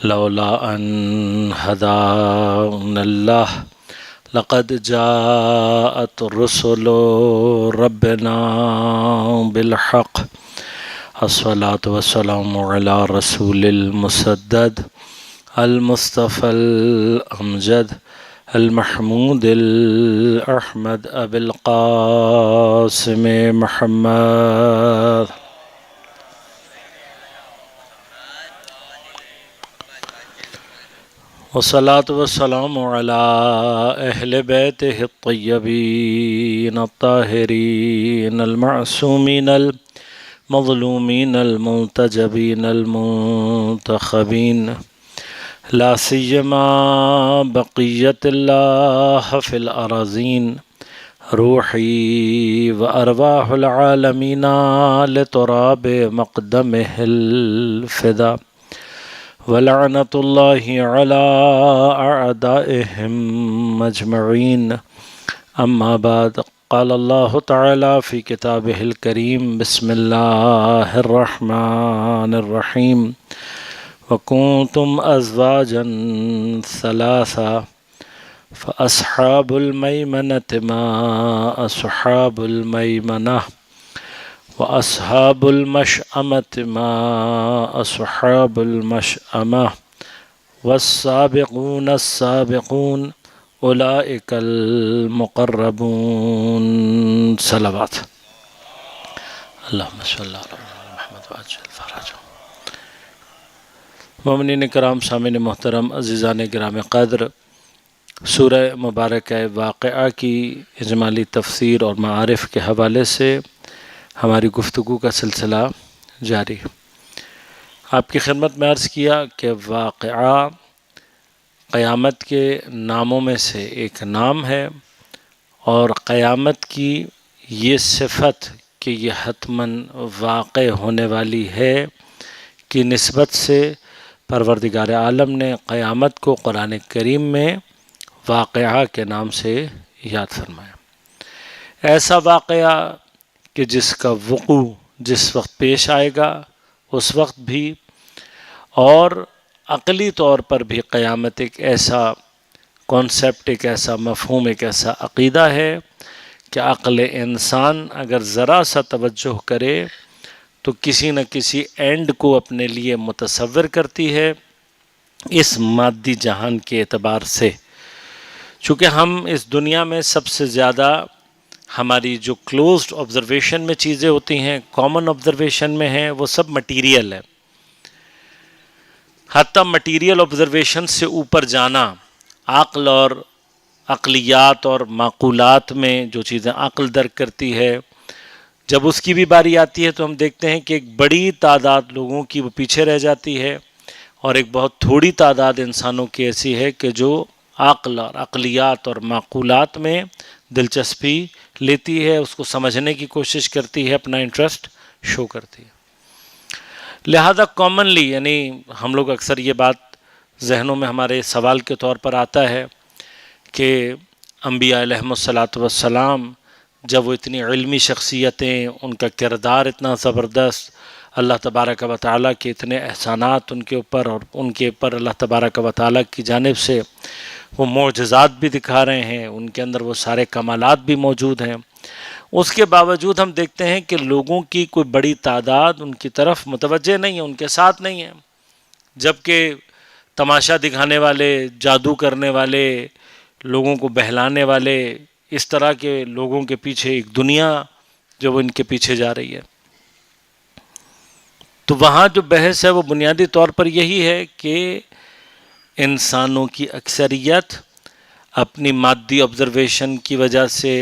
لولا أن هدانا الله لقد جاءت رسل ربنا بالحق. الصلاة والسلام على رسول المسدد المصطفى الأمجد المحمود الأحمد أبي القاسم محمد. والصلاة والسلام على أهل بيته الطيبين الطاهرين المعصومين المظلومين المنتجبين المنتخبين، لا سيما بقية الله في الأراضين، روحي وأرواح العالمين لتراب مقدمه الفدا، ولعنة الله على أعدائهم أجمعين. أما بعد، قال الله تعالى في كتابه الكريم: بسم الله الرحمن الرحيم. وكنتم أزواجا ثلاثة فأصحاب الميمنة ما أصحاب الميمنة، وأصحاب المشأمة ما أصحاب المشأمة، والسابقون السابقون أولئك المقربون. صلوات. اللهم صل على محمد وعجل فرجه. مومنین کرام، سامعین محترم، عزیزان گرام قدر، سورہ مبارکہ واقعہ کی اجمالی تفسیر اور معارف کے حوالے سے ہماری گفتگو کا سلسلہ جاری ہے۔ آپ کی خدمت میں عرض کیا کہ واقعہ قیامت کے ناموں میں سے ایک نام ہے، اور قیامت کی یہ صفت کہ یہ حتماً واقع ہونے والی ہے کی نسبت سے پروردگار عالم نے قیامت کو قرآن کریم میں واقعہ کے نام سے یاد فرمایا۔ ایسا واقعہ کہ جس کا وقوع جس وقت پیش آئے گا اس وقت بھی، اور عقلی طور پر بھی قیامت ایک ایسا کانسیپٹ، ایک ایسا مفہوم، ایک ایسا عقیدہ ہے کہ عقل انسان اگر ذرا سا توجہ کرے تو کسی نہ کسی اینڈ کو اپنے لیے متصور کرتی ہے اس مادی جہان کے اعتبار سے۔ چونکہ ہم اس دنیا میں سب سے زیادہ ہماری جو کلوزڈ آبزرویشن میں چیزیں ہوتی ہیں، کامن آبزرویشن میں ہیں، وہ سب مٹیریل ہے۔ حتیٰ مٹیریل آبزرویشن سے اوپر جانا، عقل اور عقلیات اور معقولات میں جو چیزیں عقل درک کرتی ہے، جب اس کی بھی باری آتی ہے تو ہم دیکھتے ہیں کہ ایک بڑی تعداد لوگوں کی وہ پیچھے رہ جاتی ہے، اور ایک بہت تھوڑی تعداد انسانوں کی ایسی ہے کہ جو عقل اور عقلیات اور معقولات میں دلچسپی لیتی ہے، اس کو سمجھنے کی کوشش کرتی ہے، اپنا انٹرسٹ شو کرتی ہے۔ لہذا کامنلی، یعنی ہم لوگ اکثر یہ بات ذہنوں میں ہمارے سوال کے طور پر آتا ہے کہ انبیاء علیہم السلام جب وہ اتنی علمی شخصیتیں، ان کا کردار اتنا زبردست، اللہ تبارک و تعالیٰ کے اتنے احسانات ان کے اوپر، اور ان کے اوپر اللہ تبارک و تعالیٰ کی جانب سے وہ معجزات بھی دکھا رہے ہیں، ان کے اندر وہ سارے کمالات بھی موجود ہیں، اس کے باوجود ہم دیکھتے ہیں کہ لوگوں کی کوئی بڑی تعداد ان کی طرف متوجہ نہیں ہے، ان کے ساتھ نہیں ہے، جبکہ تماشا دکھانے والے، جادو کرنے والے، لوگوں کو بہلانے والے، اس طرح کے لوگوں کے پیچھے ایک دنیا جو وہ ان کے پیچھے جا رہی ہے۔ تو وہاں جو بحث ہے وہ بنیادی طور پر یہی ہے کہ انسانوں کی اکثریت اپنی مادی آبزرویشن کی وجہ سے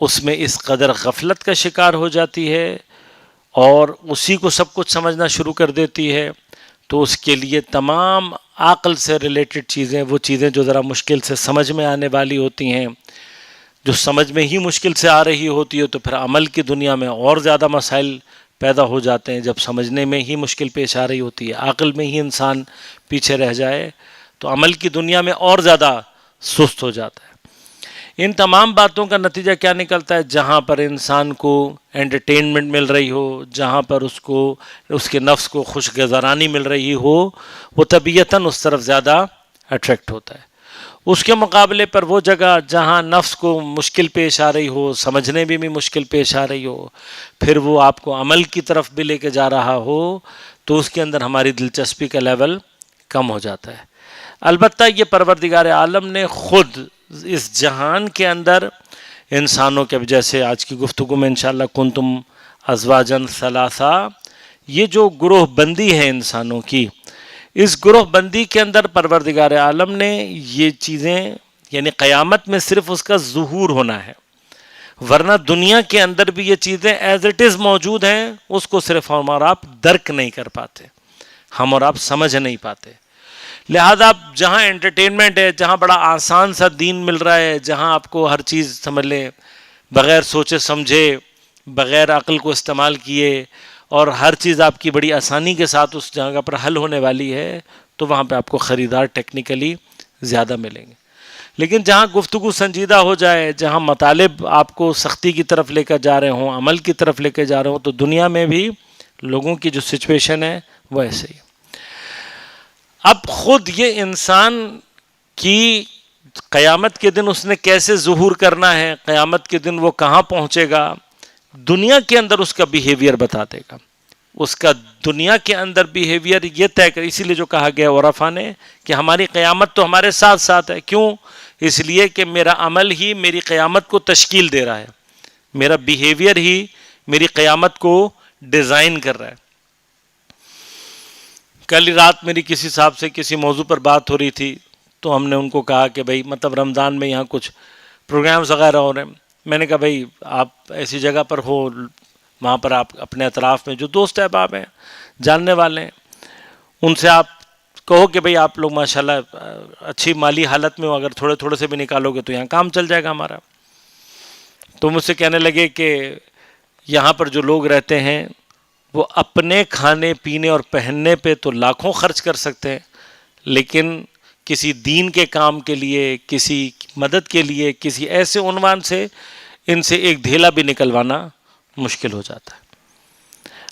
اس میں اس قدر غفلت کا شکار ہو جاتی ہے اور اسی کو سب کچھ سمجھنا شروع کر دیتی ہے، تو اس کے لیے تمام عقل سے ریلیٹڈ چیزیں، وہ چیزیں جو ذرا مشکل سے سمجھ میں آنے والی ہوتی ہیں، جو سمجھ میں ہی مشکل سے آ رہی ہوتی ہے، تو پھر عمل کی دنیا میں اور زیادہ مسائل پیدا ہو جاتے ہیں۔ جب سمجھنے میں ہی مشکل پیش آ رہی ہوتی ہے، عقل میں ہی انسان پیچھے رہ جائے، تو عمل کی دنیا میں اور زیادہ سست ہو جاتا ہے۔ ان تمام باتوں کا نتیجہ کیا نکلتا ہے؟ جہاں پر انسان کو انٹرٹینمنٹ مل رہی ہو، جہاں پر اس کے نفس کو خوشگذرانی مل رہی ہو، وہ طبیعتاً اس طرف زیادہ اٹریکٹ ہوتا ہے۔ اس کے مقابلے پر وہ جگہ جہاں نفس کو مشکل پیش آ رہی ہو، سمجھنے بھی مشکل پیش آ رہی ہو، پھر وہ آپ کو عمل کی طرف بھی لے کے جا رہا ہو، تو اس کے اندر ہماری دلچسپی کا لیول کم ہو جاتا ہے۔ البتہ یہ پروردگار عالم نے خود اس جہان کے اندر انسانوں کے، جیسے آج کی گفتگو میں انشاءاللہ کنتم ازواجن ثلاثہ، یہ جو گروہ بندی ہے انسانوں کی، اس گروہ بندی کے اندر پروردگار عالم نے یہ چیزیں، یعنی قیامت میں صرف اس کا ظہور ہونا ہے، ورنہ دنیا کے اندر بھی یہ چیزیں ایز اٹ از موجود ہیں، اس کو صرف ہم اور آپ درک نہیں کر پاتے، ہم اور آپ سمجھ نہیں پاتے۔ لہذا جہاں انٹرٹینمنٹ ہے، جہاں بڑا آسان سا دین مل رہا ہے، جہاں آپ کو ہر چیز سمجھ لیں بغیر سوچے سمجھے، بغیر عقل کو استعمال کیے، اور ہر چیز آپ کی بڑی آسانی کے ساتھ اس جگہ پر حل ہونے والی ہے، تو وہاں پہ آپ کو خریدار ٹیکنیکلی زیادہ ملیں گے۔ لیکن جہاں گفتگو سنجیدہ ہو جائے، جہاں مطالب آپ کو سختی کی طرف لے کر جا رہے ہوں، عمل کی طرف لے کے جا رہے ہوں، تو دنیا میں بھی لوگوں کی جو سچویشن ہے وہ ایسے ہی۔ اب خود یہ انسان کی قیامت کے دن اس نے کیسے ظہور کرنا ہے، قیامت کے دن وہ کہاں پہنچے گا، دنیا کے اندر اس کا بیہیویئر بتا دے گا۔ اس کا دنیا کے اندر بیہیویئر یہ طے کر، اسی لیے جو کہا گیا عرفا نے کہ ہماری قیامت تو ہمارے ساتھ ساتھ ہے۔ کیوں؟ اس لیے کہ میرا عمل ہی میری قیامت کو تشکیل دے رہا ہے، میرا بیہیویئر ہی میری قیامت کو ڈیزائن کر رہا ہے۔ کل رات میری کسی صاحب سے کسی موضوع پر بات ہو رہی تھی، تو ہم نے ان کو کہا کہ بھائی مطلب رمضان میں یہاں کچھ پروگرامز وغیرہ ہو رہے ہیں۔ میں نے کہا بھائی آپ ایسی جگہ پر ہو، وہاں پر آپ اپنے اطراف میں جو دوست احباب ہیں، جاننے والے ہیں، ان سے آپ کہو کہ بھئی آپ لوگ ماشاءاللہ اچھی مالی حالت میں ہو، اگر تھوڑے تھوڑے سے بھی نکالو گے تو یہاں کام چل جائے گا ہمارا۔ تو مجھ سے کہنے لگے کہ یہاں پر جو لوگ رہتے ہیں وہ اپنے کھانے پینے اور پہننے پہ تو لاکھوں خرچ کر سکتے ہیں، لیکن کسی دین کے کام کے لیے، کسی مدد کے لیے، کسی ایسے عنوان سے ان سے ایک دھیلا بھی نکلوانا مشکل ہو جاتا ہے۔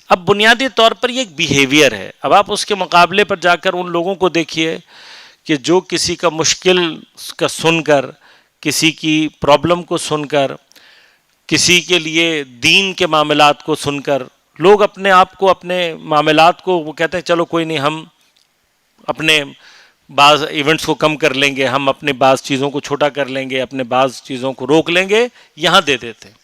اب بنیادی طور پر یہ ایک بیہیویئر ہے۔ اب آپ اس کے مقابلے پر جا کر ان لوگوں کو دیکھیے کہ جو کسی کا مشکل کا سن کر، کسی کی پرابلم کو سن کر، کسی کے لیے دین کے معاملات کو سن کر، لوگ اپنے آپ کو، اپنے معاملات کو، وہ کہتے ہیں چلو کوئی نہیں، ہم اپنے بعض ایونٹس کو کم کر لیں گے، ہم اپنے بعض چیزوں کو چھوٹا کر لیں گے، اپنے بعض چیزوں کو روک لیں گے، یہاں دے دیتے ہیں۔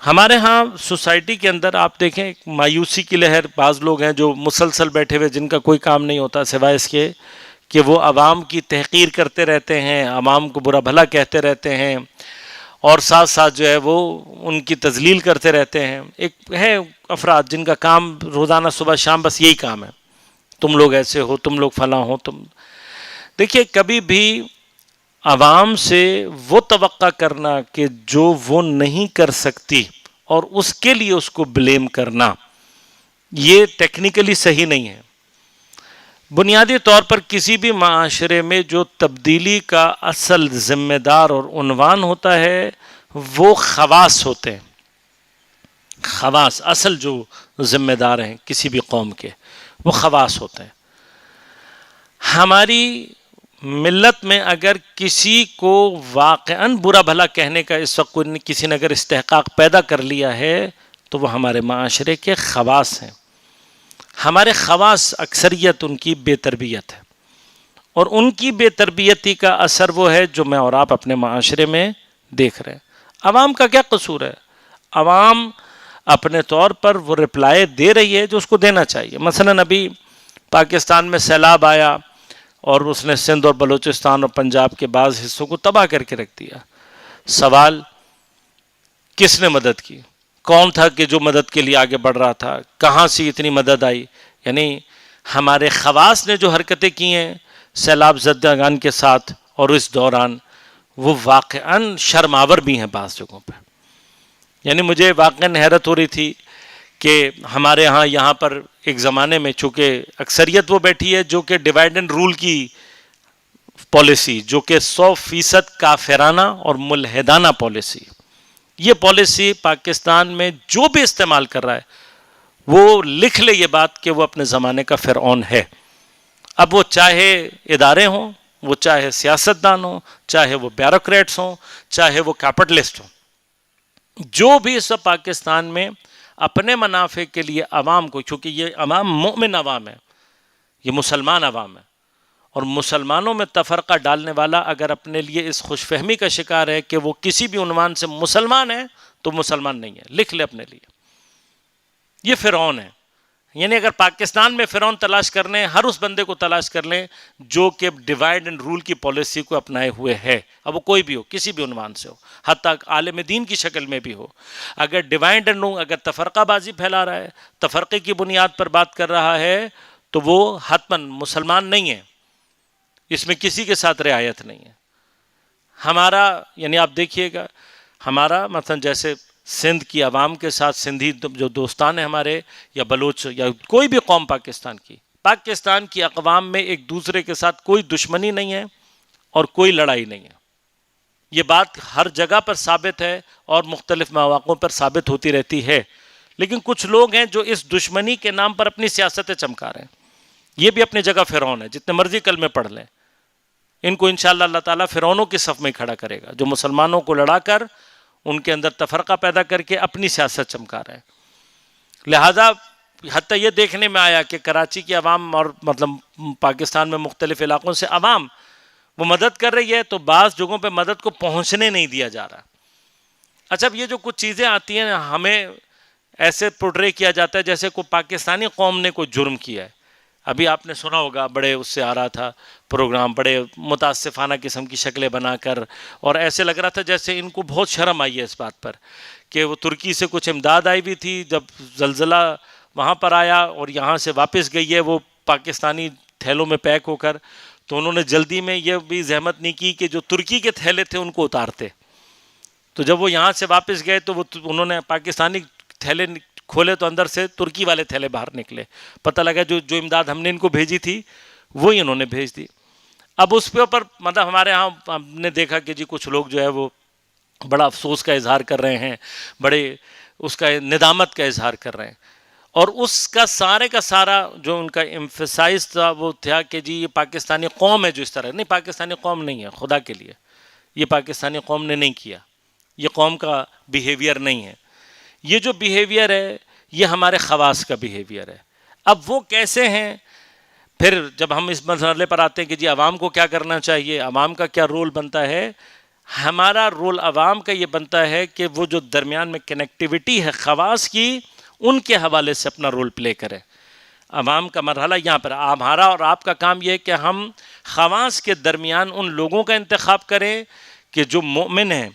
ہمارے ہاں سوسائٹی کے اندر آپ دیکھیں ایک مایوسی کی لہر، بعض لوگ ہیں جو مسلسل بیٹھے ہوئے، جن کا کوئی کام نہیں ہوتا سوائے اس کے کہ وہ عوام کی تحقیر کرتے رہتے ہیں، عوام کو برا بھلا کہتے رہتے ہیں، اور ساتھ ساتھ جو ہے وہ ان کی تذلیل کرتے رہتے ہیں۔ ایک ہے افراد جن کا کام روزانہ صبح شام بس یہی کام ہے، تم لوگ ایسے ہو، تم لوگ فلاں ہو۔ تم دیکھیے کبھی بھی عوام سے وہ توقع کرنا کہ جو وہ نہیں کر سکتی اور اس کے لیے اس کو بلیم کرنا، یہ ٹیکنیکلی صحیح نہیں ہے۔ بنیادی طور پر کسی بھی معاشرے میں جو تبدیلی کا اصل ذمہ دار اور عنوان ہوتا ہے وہ خواص ہوتے ہیں۔ خواص اصل جو ذمہ دار ہیں کسی بھی قوم کے، وہ خواص ہوتے ہیں۔ ہماری ملت میں اگر کسی کو واقعاً برا بھلا کہنے کا اس وقت کسی نے اگر استحقاق پیدا کر لیا ہے تو وہ ہمارے معاشرے کے خواص ہیں۔ ہمارے خواص اکثریت ان کی بے تربیت ہے، اور ان کی بے تربیتی کا اثر وہ ہے جو میں اور آپ اپنے معاشرے میں دیکھ رہے ہیں۔ عوام کا کیا قصور ہے؟ عوام اپنے طور پر وہ رپلائی دے رہی ہے جو اس کو دینا چاہیے۔ مثلاً ابھی پاکستان میں سیلاب آیا اور اس نے سندھ اور بلوچستان اور پنجاب کے بعض حصوں کو تباہ کر کے رکھ دیا۔ سوال، کس نے مدد کی؟ کون تھا کہ جو مدد کے لیے آگے بڑھ رہا تھا؟ کہاں سے اتنی مدد آئی؟ یعنی ہمارے خواص نے جو حرکتیں کی ہیں سیلاب زدگان کے ساتھ اور اس دوران، وہ واقعاً شرماور بھی ہیں بعض جگہوں پہ۔ یعنی مجھے واقعاً حیرت ہو رہی تھی کہ ہمارے ہاں یہاں پر ایک زمانے میں چونکہ اکثریت وہ بیٹھی ہے جو کہ ڈیوائڈ اینڈ رول کی پالیسی جو کہ 100% کافرانہ اور ملحدانہ پالیسی، یہ پالیسی پاکستان میں جو بھی استعمال کر رہا ہے وہ لکھ لے یہ بات کہ وہ اپنے زمانے کا فرعون ہے. اب وہ چاہے ادارے ہوں، وہ چاہے سیاستدان ہوں، چاہے وہ بیوروکریٹس ہوں، چاہے وہ کیپٹلسٹ ہوں، جو بھی اس وقت پاکستان میں اپنے منافع کے لیے عوام کو، چونکہ یہ عوام مومن عوام ہے، یہ مسلمان عوام ہے، اور مسلمانوں میں تفرقہ ڈالنے والا اگر اپنے لیے اس خوش فہمی کا شکار ہے کہ وہ کسی بھی عنوان سے مسلمان ہے تو مسلمان نہیں ہے، لکھ لے اپنے لیے یہ فرعون ہے. یعنی اگر پاکستان میں فرعون تلاش کرنے، ہر اس بندے کو تلاش کر لیں جو کہ ڈیوائڈ اینڈ رول کی پالیسی کو اپنائے ہوئے ہے، اب وہ کوئی بھی ہو، کسی بھی عنوان سے ہو، حتیٰ عالم دین کی شکل میں بھی ہو، اگر ڈیوائڈ اینڈ رول، اگر تفرقہ بازی پھیلا رہا ہے، تفرقے کی بنیاد پر بات کر رہا ہے، تو وہ حتماً مسلمان نہیں ہے، اس میں کسی کے ساتھ رعایت نہیں ہے. ہمارا یعنی آپ دیکھیے گا، ہمارا مثلا جیسے سندھ کی عوام کے ساتھ سندھی جو دوستان ہیں ہمارے، یا بلوچ یا کوئی بھی قوم پاکستان کی اقوام میں ایک دوسرے کے ساتھ کوئی دشمنی نہیں ہے اور کوئی لڑائی نہیں ہے. یہ بات ہر جگہ پر ثابت ہے اور مختلف مواقعوں پر ثابت ہوتی رہتی ہے. لیکن کچھ لوگ ہیں جو اس دشمنی کے نام پر اپنی سیاستیں چمکا رہے ہیں، یہ بھی اپنی جگہ فرعون ہے، جتنے مرضی کلمے پڑھ لیں، ان کو انشاءاللہ اللہ تعالیٰ فرعونوں کی صف میں کھڑا کرے گا، جو مسلمانوں کو لڑا کر ان کے اندر تفرقہ پیدا کر کے اپنی سیاست چمکا رہے ہیں. لہذا حتیٰ یہ دیکھنے میں آیا کہ کراچی کی عوام اور مطلب پاکستان میں مختلف علاقوں سے عوام وہ مدد کر رہی ہے، تو بعض جگہوں پہ مدد کو پہنچنے نہیں دیا جا رہا. اچھا، اب یہ جو کچھ چیزیں آتی ہیں ہمیں ایسے پورٹرے کیا جاتا ہے جیسے کوئی پاکستانی قوم نے کوئی جرم کیا ہے. ابھی آپ نے سنا ہوگا، بڑے اس سے آ رہا تھا پروگرام، بڑے متاسفانہ قسم کی شکلیں بنا کر، اور ایسے لگ رہا تھا جیسے ان کو بہت شرم آئی ہے اس بات پر کہ وہ ترکی سے کچھ امداد آئی بھی تھی، جب زلزلہ وہاں پر آیا اور یہاں سے واپس گئی ہے وہ پاکستانی تھیلوں میں پیک ہو کر، تو انہوں نے جلدی میں یہ بھی زحمت نہیں کی کہ جو ترکی کے تھیلے تھے ان کو اتارتے. تو جب وہ یہاں سے واپس گئے تو انہوں نے پاکستانی تھیلے کھولے تو اندر سے ترکی والے تھیلے باہر نکلے. پتہ لگا جو امداد ہم نے ان کو بھیجی تھی وہی انہوں نے بھیج دی. اب اس پہ اوپر مطلب ہمارے ہاں ہم نے دیکھا کہ جی کچھ لوگ جو ہے وہ بڑا افسوس کا اظہار کر رہے ہیں، بڑے اس کا ندامت کا اظہار کر رہے ہیں، اور اس کا سارا جو ان کا ایمفسائز تھا وہ تھا کہ جی یہ پاکستانی قوم ہے جو اس طرح. نہیں، پاکستانی قوم نہیں ہے، خدا کے لیے یہ پاکستانی قوم نے نہیں کیا، یہ قوم کا بیہیویئر نہیں ہے. یہ جو بیہیویئر ہے یہ ہمارے خواص کا بیہیویئر ہے. اب وہ کیسے ہیں؟ پھر جب ہم اس مسئلے پر آتے ہیں کہ جی عوام کو کیا کرنا چاہیے، عوام کا کیا رول بنتا ہے، ہمارا رول عوام کا یہ بنتا ہے کہ وہ جو درمیان میں کنیکٹیوٹی ہے خواص کی، ان کے حوالے سے اپنا رول پلے کرے. عوام کا مرحلہ یہاں پر ہمارا اور آپ کا کام یہ ہے کہ ہم خواص کے درمیان ان لوگوں کا انتخاب کریں کہ جو مومن ہیں،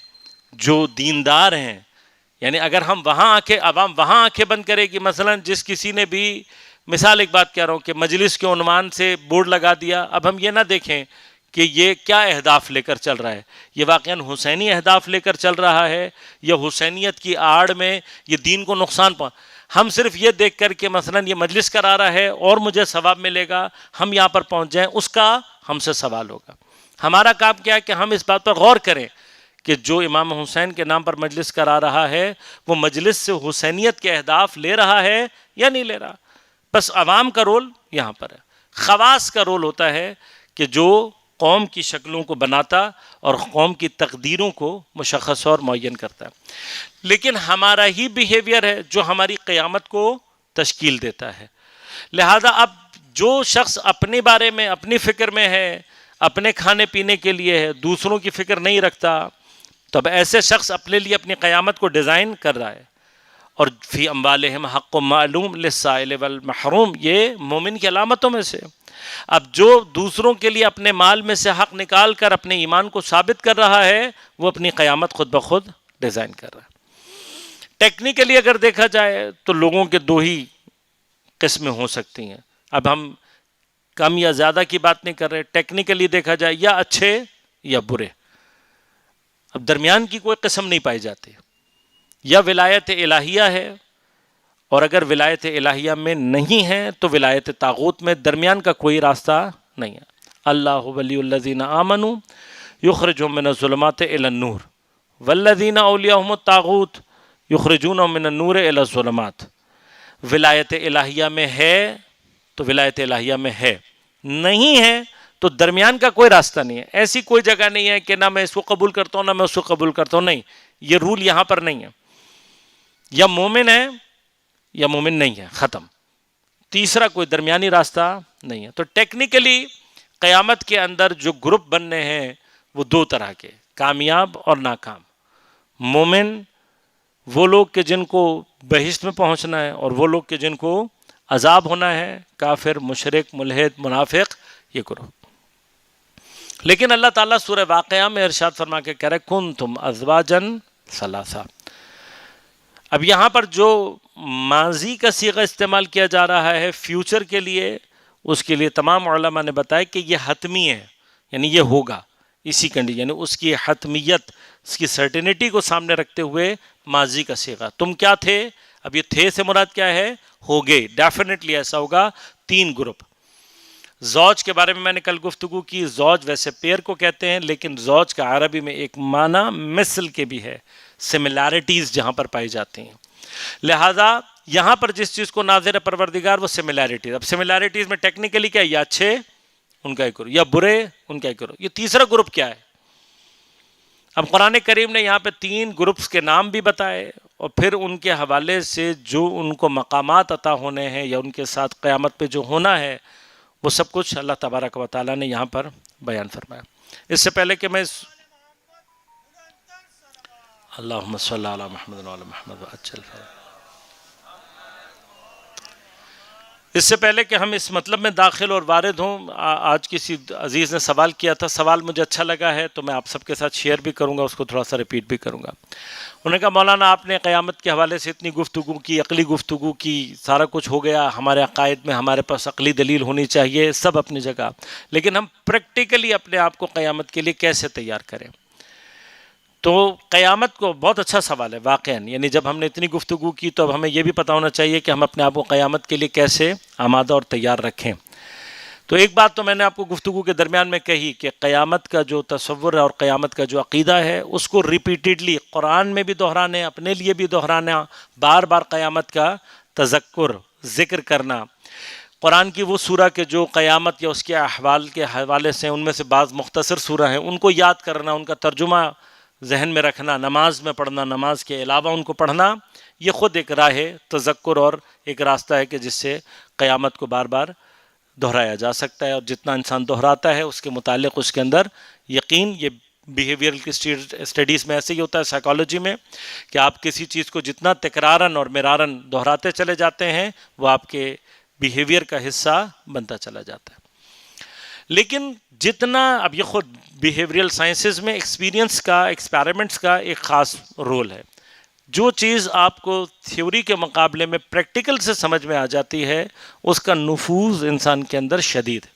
جو دیندار ہیں. یعنی اگر ہم عوام وہاں آنکھیں بند کرے گی، مثلا جس کسی نے بھی، مثال ایک بات کہہ رہا ہوں کہ مجلس کے عنوان سے بورڈ لگا دیا، اب ہم یہ نہ دیکھیں کہ یہ کیا اہداف لے کر چل رہا ہے، یہ واقعاً حسینی اہداف لے کر چل رہا ہے یا حسینیت کی آڑ میں یہ دین کو نقصان ہم صرف یہ دیکھ کر کہ مثلا یہ مجلس کرا رہا ہے اور مجھے ثواب ملے گا، ہم یہاں پر پہنچ جائیں، اس کا ہم سے سوال ہوگا. ہمارا کام کیا ہے کہ ہم اس بات پر غور کریں کہ جو امام حسین کے نام پر مجلس کرا رہا ہے وہ مجلس سے حسینیت کے اہداف لے رہا ہے یا نہیں لے رہا. بس عوام کا رول یہاں پر ہے. خواص کا رول ہوتا ہے کہ جو قوم کی شکلوں کو بناتا اور قوم کی تقدیروں کو مشخص اور معین کرتا ہے. لیکن ہمارا ہی بیہیویئر ہے جو ہماری قیامت کو تشکیل دیتا ہے. لہذا اب جو شخص اپنے بارے میں، اپنی فکر میں ہے، اپنے کھانے پینے کے لیے ہے، دوسروں کی فکر نہیں رکھتا، تو اب ایسے شخص اپنے لیے اپنی قیامت کو ڈیزائن کر رہا ہے. اور فی اموالہم حق معلوم للسائل والمحروم، یہ مومن کی علامتوں میں سے. اب جو دوسروں کے لیے اپنے مال میں سے حق نکال کر اپنے ایمان کو ثابت کر رہا ہے، وہ اپنی قیامت خود بخود ڈیزائن کر رہا ہے. ٹیکنیکلی اگر دیکھا جائے تو لوگوں کے دو ہی قسمیں ہو سکتی ہیں. اب ہم کم یا زیادہ کی بات نہیں کر رہے، ٹیکنیکلی دیکھا جائے یا اچھے یا برے. اب درمیان کی کوئی قسم نہیں پائی جاتی. یا ولایت الہیہ ہے، اور اگر ولایت الہیہ میں نہیں ہے تو ولایت طاغوت میں، درمیان کا کوئی راستہ نہیں ہے. اللہ ولی الذین آمنوا یخرجہم من الظلمات الی النور والذین اولیاءہم الطاغوت یخرجونہم من النور الی الظلمات. ولایت الہیہ میں ہے تو ولایت الہیہ میں ہے، نہیں ہے تو درمیان کا کوئی راستہ نہیں ہے. ایسی کوئی جگہ نہیں ہے کہ نہ میں اس کو قبول کرتا ہوں نہ میں اس کو قبول کرتا ہوں. نہیں، یہ رول یہاں پر نہیں ہے. یا مومن ہے یا مومن نہیں ہے، ختم. تیسرا کوئی درمیانی راستہ نہیں ہے. تو ٹیکنیکلی قیامت کے اندر جو گروپ بننے ہیں وہ دو طرح کے، کامیاب اور ناکام. مومن وہ لوگ کہ جن کو بہشت میں پہنچنا ہے، اور وہ لوگ کہ جن کو عذاب ہونا ہے. کافر، مشرک، ملحد، منافق، یہ کرو. لیکن اللہ تعالیٰ سورہ واقعہ میں ارشاد فرما کے کہہ رہے کنتم ازواجن ثلاثہ. اب یہاں پر جو ماضی کا صیغہ استعمال کیا جا رہا ہے فیوچر کے لیے، اس کے لیے تمام علماء نے بتایا کہ یہ حتمی ہے، یعنی یہ ہوگا اسی کنڈیشن، یعنی اس کی حتمیت، اس کی سرٹینٹی کو سامنے رکھتے ہوئے ماضی کا صیغہ. تم کیا تھے؟ اب یہ تھے سے مراد کیا ہے؟ ہوگے، ڈیفینیٹلی ایسا ہوگا. 3 گروپ. زوج کے بارے میں نے کل گفتگو کی. زوج ویسے پیر کو کہتے ہیں، لیکن زوج کا عربی میں ایک معنی مثل کے بھی ہے، سملیرٹیز جہاں پر پائی جاتی ہیں. لہذا یہاں پر جس چیز کو ناظر پروردگار وہ سملیرٹیز. اب سملیرٹیز میں ٹیکنیکلی کیا ہے؟ یا اچھے ان کا ہی کرو، یا برے ان کا ہی کرو. یہ تیسرا گروپ کیا ہے؟ اب قرآن کریم نے یہاں پہ 3 گروپس کے نام بھی بتائے، اور پھر ان کے حوالے سے جو ان کو مقامات عطا ہونے ہیں یا ان کے ساتھ قیامت پہ جو ہونا ہے وہ سب کچھ اللہ تبارک و تعالیٰ نے یہاں پر بیان فرمایا. اس سے پہلے کہ میں اللہم صلی علی محمد و علی محمد اچھل. اس سے پہلے کہ ہم اس مطلب میں داخل اور وارد ہوں، آج کسی عزیز نے سوال کیا تھا، سوال مجھے اچھا لگا ہے تو میں آپ سب کے ساتھ شیئر بھی کروں گا، اس کو تھوڑا سا ریپیٹ بھی کروں گا. انہوں نے کہا مولانا آپ نے قیامت کے حوالے سے اتنی گفتگو کی، عقلی گفتگو کی، سارا کچھ ہو گیا، ہمارے عقائد میں ہمارے پاس عقلی دلیل ہونی چاہیے، سب اپنی جگہ، لیکن ہم پریکٹیکلی اپنے آپ کو قیامت کے لیے کیسے تیار کریں؟ تو قیامت کو بہت اچھا سوال ہے واقعاً. یعنی جب ہم نے اتنی گفتگو کی تو اب ہمیں یہ بھی پتہ ہونا چاہیے کہ ہم اپنے آپ کو قیامت کے لیے کیسے آمادہ اور تیار رکھیں. تو ایک بات تو میں نے آپ کو گفتگو کے درمیان میں کہی کہ قیامت کا جو تصور ہے اور قیامت کا جو عقیدہ ہے اس کو ریپیٹیڈلی قرآن میں بھی دہرانے، اپنے لیے بھی دہرانا، بار بار قیامت کا تذکر، ذکر کرنا. قرآن کی وہ سورہ کے جو قیامت یا اس کے احوال کے حوالے سے ان میں سے بعض مختصر سورہ ہیں، ان کو یاد کرنا، ان کا ترجمہ ذہن میں رکھنا، نماز میں پڑھنا، نماز کے علاوہ ان کو پڑھنا، یہ خود ایک راہ تذکر اور ایک راستہ ہے کہ جس سے قیامت کو بار بار دہرایا جا سکتا ہے. اور جتنا انسان دہراتا ہے اس کے متعلق اس کے اندر یقین. یہ بیہیویئرل کی اسٹڈیز میں ایسے ہی ہوتا ہے، سائیکالوجی میں، کہ آپ کسی چیز کو جتنا تکرارن اور مرارن دہراتے چلے جاتے ہیں وہ آپ کے بیہیویئر کا حصہ بنتا چلا جاتا ہے. لیکن جتنا، اب یہ خود بیہیویئرل سائنسز میں ایکسپیرینس کا، ایکسپیریمنٹس کا ایک خاص رول ہے. جو چیز آپ کو تھیوری کے مقابلے میں پریکٹیکل سے سمجھ میں آ جاتی ہے اس کا نفوذ انسان کے اندر شدید ہے.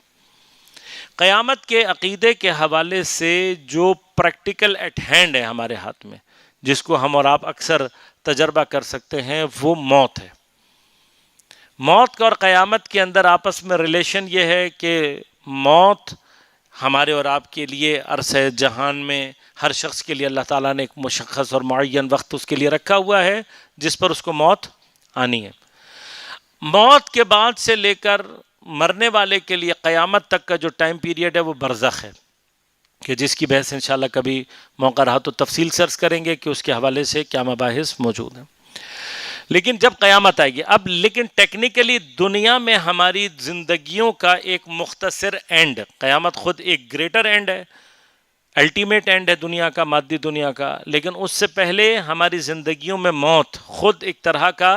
قیامت کے عقیدے کے حوالے سے جو پریکٹیکل ایٹ ہینڈ ہے ہمارے ہاتھ میں، جس کو ہم اور آپ اکثر تجربہ کر سکتے ہیں، وہ موت ہے. موت کا اور قیامت کے اندر آپس میں ریلیشن یہ ہے کہ موت ہمارے اور آپ کے لیے عرصہ جہان میں ہر شخص کے لیے اللہ تعالیٰ نے ایک مشخص اور معین وقت اس کے لیے رکھا ہوا ہے جس پر اس کو موت آنی ہے. موت کے بعد سے لے کر مرنے والے کے لیے قیامت تک کا جو ٹائم پیریڈ ہے وہ برزخ ہے، کہ جس کی بحث انشاءاللہ کبھی موقع رہا تو تفصیل سرچ کریں گے کہ اس کے حوالے سے کیا مباحث موجود ہیں. لیکن جب قیامت آئے گی، اب لیکن ٹیکنیکلی دنیا میں ہماری زندگیوں کا ایک مختصر اینڈ، قیامت خود ایک گریٹر اینڈ ہے، الٹیمیٹ اینڈ ہے دنیا کا، مادی دنیا کا، لیکن اس سے پہلے ہماری زندگیوں میں موت خود ایک طرح کا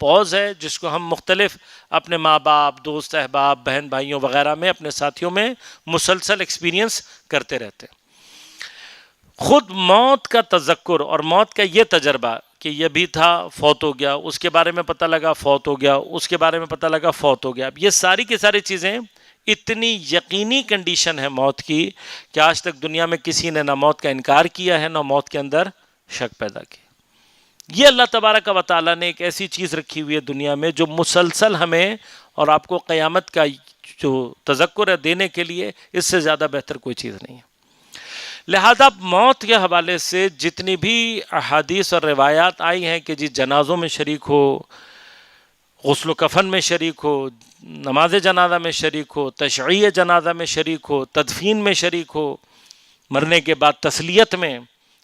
پوز ہے جس کو ہم مختلف اپنے ماں باپ، دوست، احباب، بہن بھائیوں وغیرہ میں، اپنے ساتھیوں میں مسلسل ایکسپیرینس کرتے رہتے ہیں. خود موت کا تذکر اور موت کا یہ تجربہ کہ یہ بھی تھا، فوت ہو گیا، اس کے بارے میں پتہ لگا، فوت ہو گیا، اس کے بارے میں پتہ لگا، فوت ہو گیا. اب یہ ساری کی ساری چیزیں اتنی یقینی کنڈیشن ہے موت کی کہ آج تک دنیا میں کسی نے نہ موت کا انکار کیا ہے نہ موت کے اندر شک پیدا کیا. یہ اللہ تبارک و تعالیٰ نے ایک ایسی چیز رکھی ہوئی ہے دنیا میں جو مسلسل ہمیں اور آپ کو قیامت کا جو تذکر ہے دینے کے لیے، اس سے زیادہ بہتر کوئی چیز نہیں ہے۔ لہذا موت کے حوالے سے جتنی بھی احادیث اور روایات آئی ہیں کہ جی جنازوں میں شریک ہو، غسل و کفن میں شریک ہو، نماز جنازہ میں شریک ہو، تشییع جنازہ میں شریک ہو، تدفین میں شریک ہو، مرنے کے بعد تسلیت میں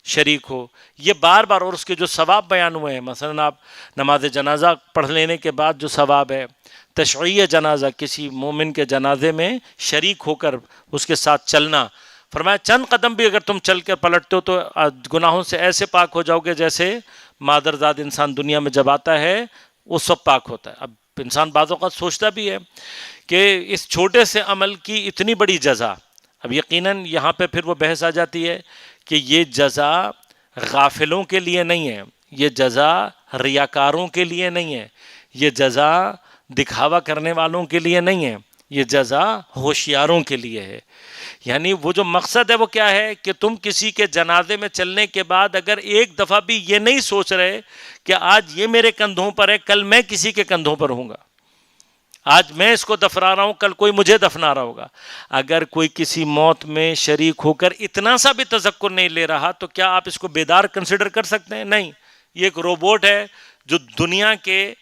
شریک ہو، یہ بار بار، اور اس کے جو ثواب بیان ہوئے ہیں، مثلا آپ نماز جنازہ پڑھ لینے کے بعد جو ثواب ہے، تشییع جنازہ، کسی مومن کے جنازے میں شریک ہو کر اس کے ساتھ چلنا، فرمایا چند قدم بھی اگر تم چل کر پلٹتے ہو تو گناہوں سے ایسے پاک ہو جاؤ گے جیسے مادرزاد انسان دنیا میں جب آتا ہے وہ سب پاک ہوتا ہے۔ اب انسان بعض اوقات سوچتا بھی ہے کہ اس چھوٹے سے عمل کی اتنی بڑی جزا، اب یقیناً یہاں پہ پھر وہ بحث آ جاتی ہے کہ یہ جزا غافلوں کے لیے نہیں ہے، یہ جزا ریاکاروں کے لیے نہیں ہے، یہ جزا دکھاوا کرنے والوں کے لیے نہیں ہے، یہ جزا ہوشیاروں کے لیے ہے۔ یعنی وہ جو مقصد ہے وہ کیا ہے کہ تم کسی کے جنازے میں چلنے کے بعد اگر ایک دفعہ بھی یہ نہیں سوچ رہے کہ آج یہ میرے کندھوں پر ہے، کل میں کسی کے کندھوں پر ہوں گا، آج میں اس کو دفنا رہا ہوں، کل کوئی مجھے دفنا رہا ہوگا، اگر کوئی کسی موت میں شریک ہو کر اتنا سا بھی تذکر نہیں لے رہا تو کیا آپ اس کو بیدار کنسیڈر کر سکتے ہیں؟ نہیں، یہ ایک روبوٹ ہے جو دنیا کے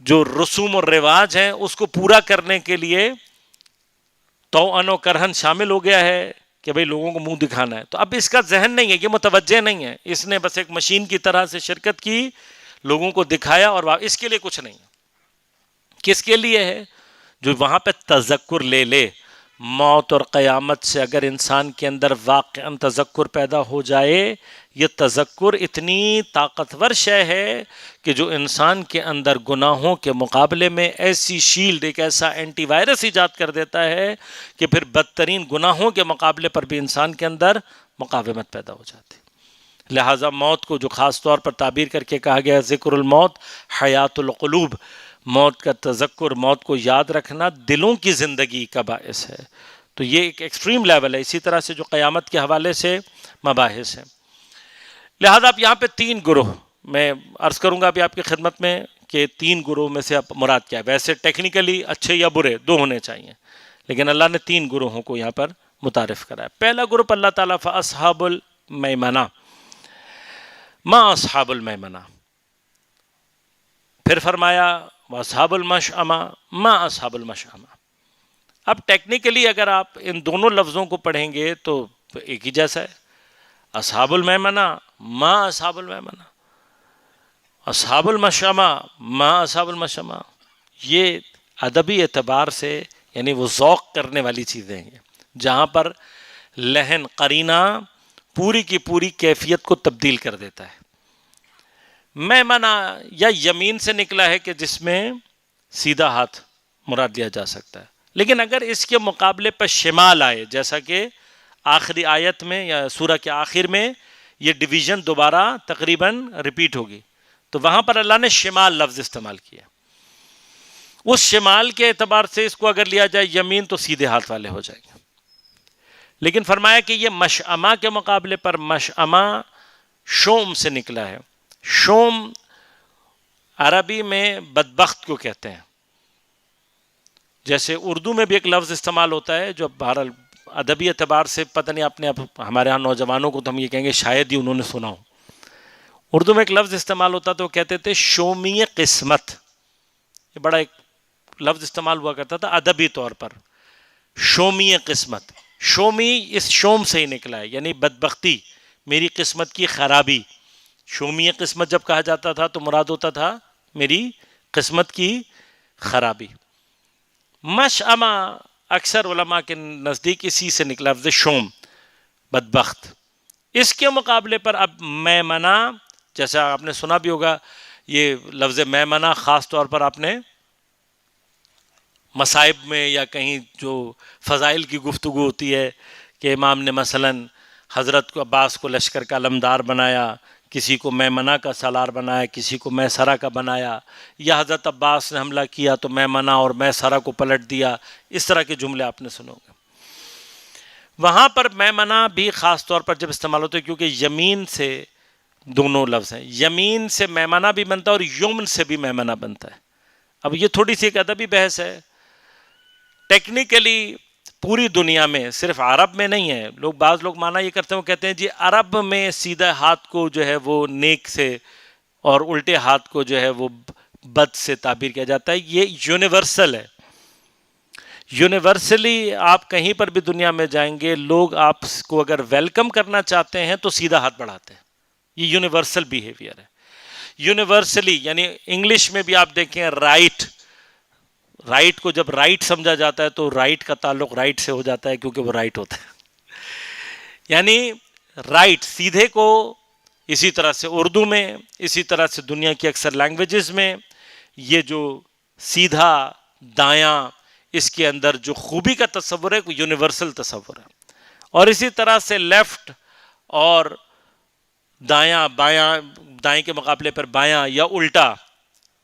جو رسوم اور رواج ہیں اس کو پورا کرنے کے لیے توأن و کرہن شامل ہو گیا ہے کہ بھئی لوگوں کو منہ دکھانا ہے۔ تو اب اس کا ذہن نہیں ہے، یہ متوجہ نہیں ہے، اس نے بس ایک مشین کی طرح سے شرکت کی، لوگوں کو دکھایا، اور اس کے لیے کچھ نہیں ہے۔ کس کے لیے ہے؟ جو وہاں پہ تذکر لے لے۔ موت اور قیامت سے اگر انسان کے اندر واقعاً تذکر پیدا ہو جائے، یہ تذکر اتنی طاقتور شے ہے کہ جو انسان کے اندر گناہوں کے مقابلے میں ایسی شیلڈ، ایک ایسا اینٹی وائرس ایجاد کر دیتا ہے کہ پھر بدترین گناہوں کے مقابلے پر بھی انسان کے اندر مقاومت پیدا ہو جاتی۔ لہٰذا موت کو جو خاص طور پر تعبیر کر کے کہا گیا ذکر الموت حیات القلوب، موت کا تذکر، موت کو یاد رکھنا دلوں کی زندگی کا باعث ہے۔ تو یہ ایک ایکسٹریم لیول ہے۔ اسی طرح سے جو قیامت کے حوالے سے مباحث ہیں، لہذا آپ یہاں پہ تین گروہ میں عرض کروں گا ابھی آپ کی خدمت میں کہ تین گروہ میں سے اب مراد کیا ہے۔ ویسے ٹیکنیکلی اچھے یا برے دو ہونے چاہیے، لیکن اللہ نے تین گروہوں کو یہاں پر متعارف کرایا۔ پہلا گروپ اللہ تعالیٰ فَأَصْحَابُ الْمَيْمَنَةِ، ما اصحاب المیمنہ، پھر فرمایا وَأَصْحَابُ الْمَشْأَمَةِ مَا أَصْحَابُ الْمَشْأَمَةِ۔ اب ٹیکنیکلی اگر آپ ان دونوں لفظوں کو پڑھیں گے تو ایک ہی جیسا ہے، اصحاب المیمنہ ما اصحاب المیمنہ، اصحاب المشأمہ ما اصحاب المشأمہ۔ یہ ادبی اعتبار سے یعنی وہ ذوق کرنے والی چیزیں ہیں، جہاں پر لحن قرینہ پوری کی پوری کیفیت کو تبدیل کر دیتا ہے۔ میمنہ یا یمین سے نکلا ہے کہ جس میں سیدھا ہاتھ مراد لیا جا سکتا ہے، لیکن اگر اس کے مقابلے پر شمال آئے، جیسا کہ آخری آیت میں یا سورہ کے آخر میں یہ ڈویژن دوبارہ تقریباً ریپیٹ ہوگی، تو وہاں پر اللہ نے شمال لفظ استعمال کیا۔ اس شمال کے اعتبار سے اس کو اگر لیا جائے یمین تو سیدھے ہاتھ والے ہو جائیں گے، لیکن فرمایا کہ یہ مشأمہ کے مقابلے پر مشأمہ شوم سے نکلا ہے۔ شوم عربی میں بدبخت کو کہتے ہیں، جیسے اردو میں بھی ایک لفظ استعمال ہوتا ہے جو بہرحال ادبی اعتبار سے پتہ نہیں اپنے ہمارے ہاں نوجوانوں کو تو ہم یہ کہیں گے شاید ہی انہوں نے سنا ہو۔ اردو میں ایک لفظ استعمال ہوتا تو وہ کہتے تھے شومی قسمت، یہ بڑا ایک لفظ استعمال ہوا کرتا تھا ادبی طور پر، شومی قسمت۔ شومی اس شوم سے ہی نکلا ہے، یعنی بدبختی، میری قسمت کی خرابی۔ شومی قسمت جب کہا جاتا تھا تو مراد ہوتا تھا میری قسمت کی خرابی۔ مشأمہ اکثر علماء کے نزدیک اسی سے نکلا لفظ شوم، بدبخت۔ اس کے مقابلے پر اب میمنہ، جیسا آپ نے سنا بھی ہوگا، یہ لفظ میمنہ خاص طور پر آپ نے مصائب میں یا کہیں جو فضائل کی گفتگو ہوتی ہے کہ امام نے مثلاً حضرت کو عباس کو لشکر کا علمدار بنایا، کسی کو میمنہ کا سالار بنایا، کسی کو میسرہ کا بنایا، یا حضرت عباس نے حملہ کیا تو میمنہ اور میسرہ کو پلٹ دیا، اس طرح کے جملے آپ نے سنو گے۔ وہاں پر میمنہ بھی خاص طور پر جب استعمال ہوتے ہیں کیونکہ یمین سے دونوں لفظ ہیں، یمین سے میمنہ بھی بنتا ہے اور یمن سے بھی میمنہ بنتا ہے۔ اب یہ تھوڑی سی ایک ادبی بحث ہے ٹیکنیکلی پوری دنیا میں، صرف عرب میں نہیں ہے، بعض لوگ مانا یہ کرتے ہیں، وہ کہتے ہیں جی عرب میں سیدھے ہاتھ کو جو ہے وہ نیک سے اور الٹے ہاتھ کو جو ہے وہ بد سے تعبیر کیا جاتا ہے. یہ یونیورسل ہے. یونیورسلی آپ کہیں پر بھی دنیا میں جائیں گے، لوگ آپ کو اگر ویلکم کرنا چاہتے ہیں تو سیدھا ہاتھ بڑھاتے ہیں. یہ یونیورسل بیہیویئر ہے. یونیورسلی یعنی انگلش میں بھی آپ دیکھیں رائٹ کو جب رائٹ سمجھا جاتا ہے تو رائٹ کا تعلق رائٹ سے ہو جاتا ہے کیونکہ وہ رائٹ ہوتا ہے. یعنی رائٹ سیدھے کو، اسی طرح سے اردو میں، اسی طرح سے دنیا کی اکثر لینگویجز میں یہ جو سیدھا دایاں، اس کے اندر جو خوبی کا تصور ہے وہ یونیورسل تصور ہے. اور اسی طرح سے لیفٹ اور دایاں، بایاں، دائیں کے مقابلے پر بایاں یا الٹا،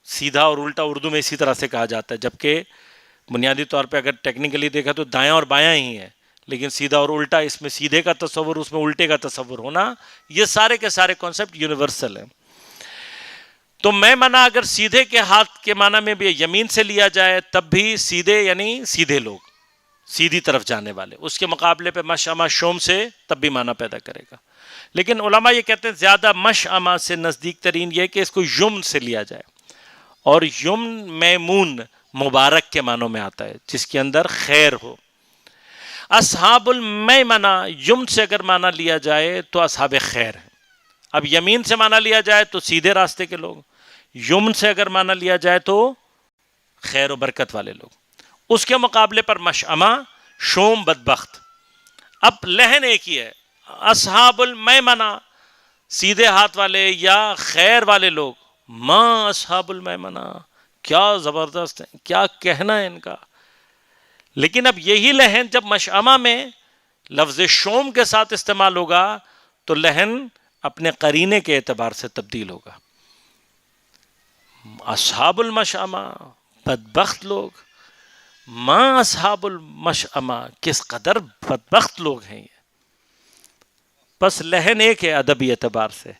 سیدھا اور الٹا اردو میں اسی طرح سے کہا جاتا ہے، جبکہ بنیادی طور پہ اگر ٹیکنیکلی دیکھا تو دایاں اور بایاں ہی ہے، لیکن سیدھا اور الٹا، اس میں سیدھے کا تصور، اس میں الٹے کا تصور ہونا، یہ سارے کے سارے کانسیپٹ یونیورسل ہیں. تو میں معنی اگر سیدھے کے ہاتھ کے معنی میں بھی یمین سے لیا جائے تب بھی سیدھے یعنی سیدھے لوگ، سیدھی طرف جانے والے، اس کے مقابلے پہ مشأمہ شوم سے تب بھی معنی پیدا کرے گا. لیکن علماء یہ کہتے ہیں زیادہ مشأمہ سے نزدیک ترین یہ کہ اس کو یم سے لیا جائے، اور یم میمون مبارک کے معنوں میں آتا ہے جس کے اندر خیر ہو. اصحاب المیمنہ یم سے اگر معنی لیا جائے تو اصحاب خیر ہیں. اب یمین سے معنی لیا جائے تو سیدھے راستے کے لوگ، یم سے اگر معنی لیا جائے تو خیر و برکت والے لوگ. اس کے مقابلے پر مشأمہ شوم بدبخت. اب لہن ایک ہی ہے، اصحاب المیمنہ سیدھے ہاتھ والے یا خیر والے لوگ. ماں اصحاب المیمنہ، کیا زبردست ہے، کیا کہنا ہے ان کا. لیکن اب یہی لہن جب مشأمہ میں لفظ شوم کے ساتھ استعمال ہوگا تو لہن اپنے قرینے کے اعتبار سے تبدیل ہوگا. اصحاب المشأمہ بدبخت لوگ، ماں اصحاب المشأمہ کس قدر بدبخت لوگ ہیں یہ. بس لہن ایک ہے ادبی اعتبار سے،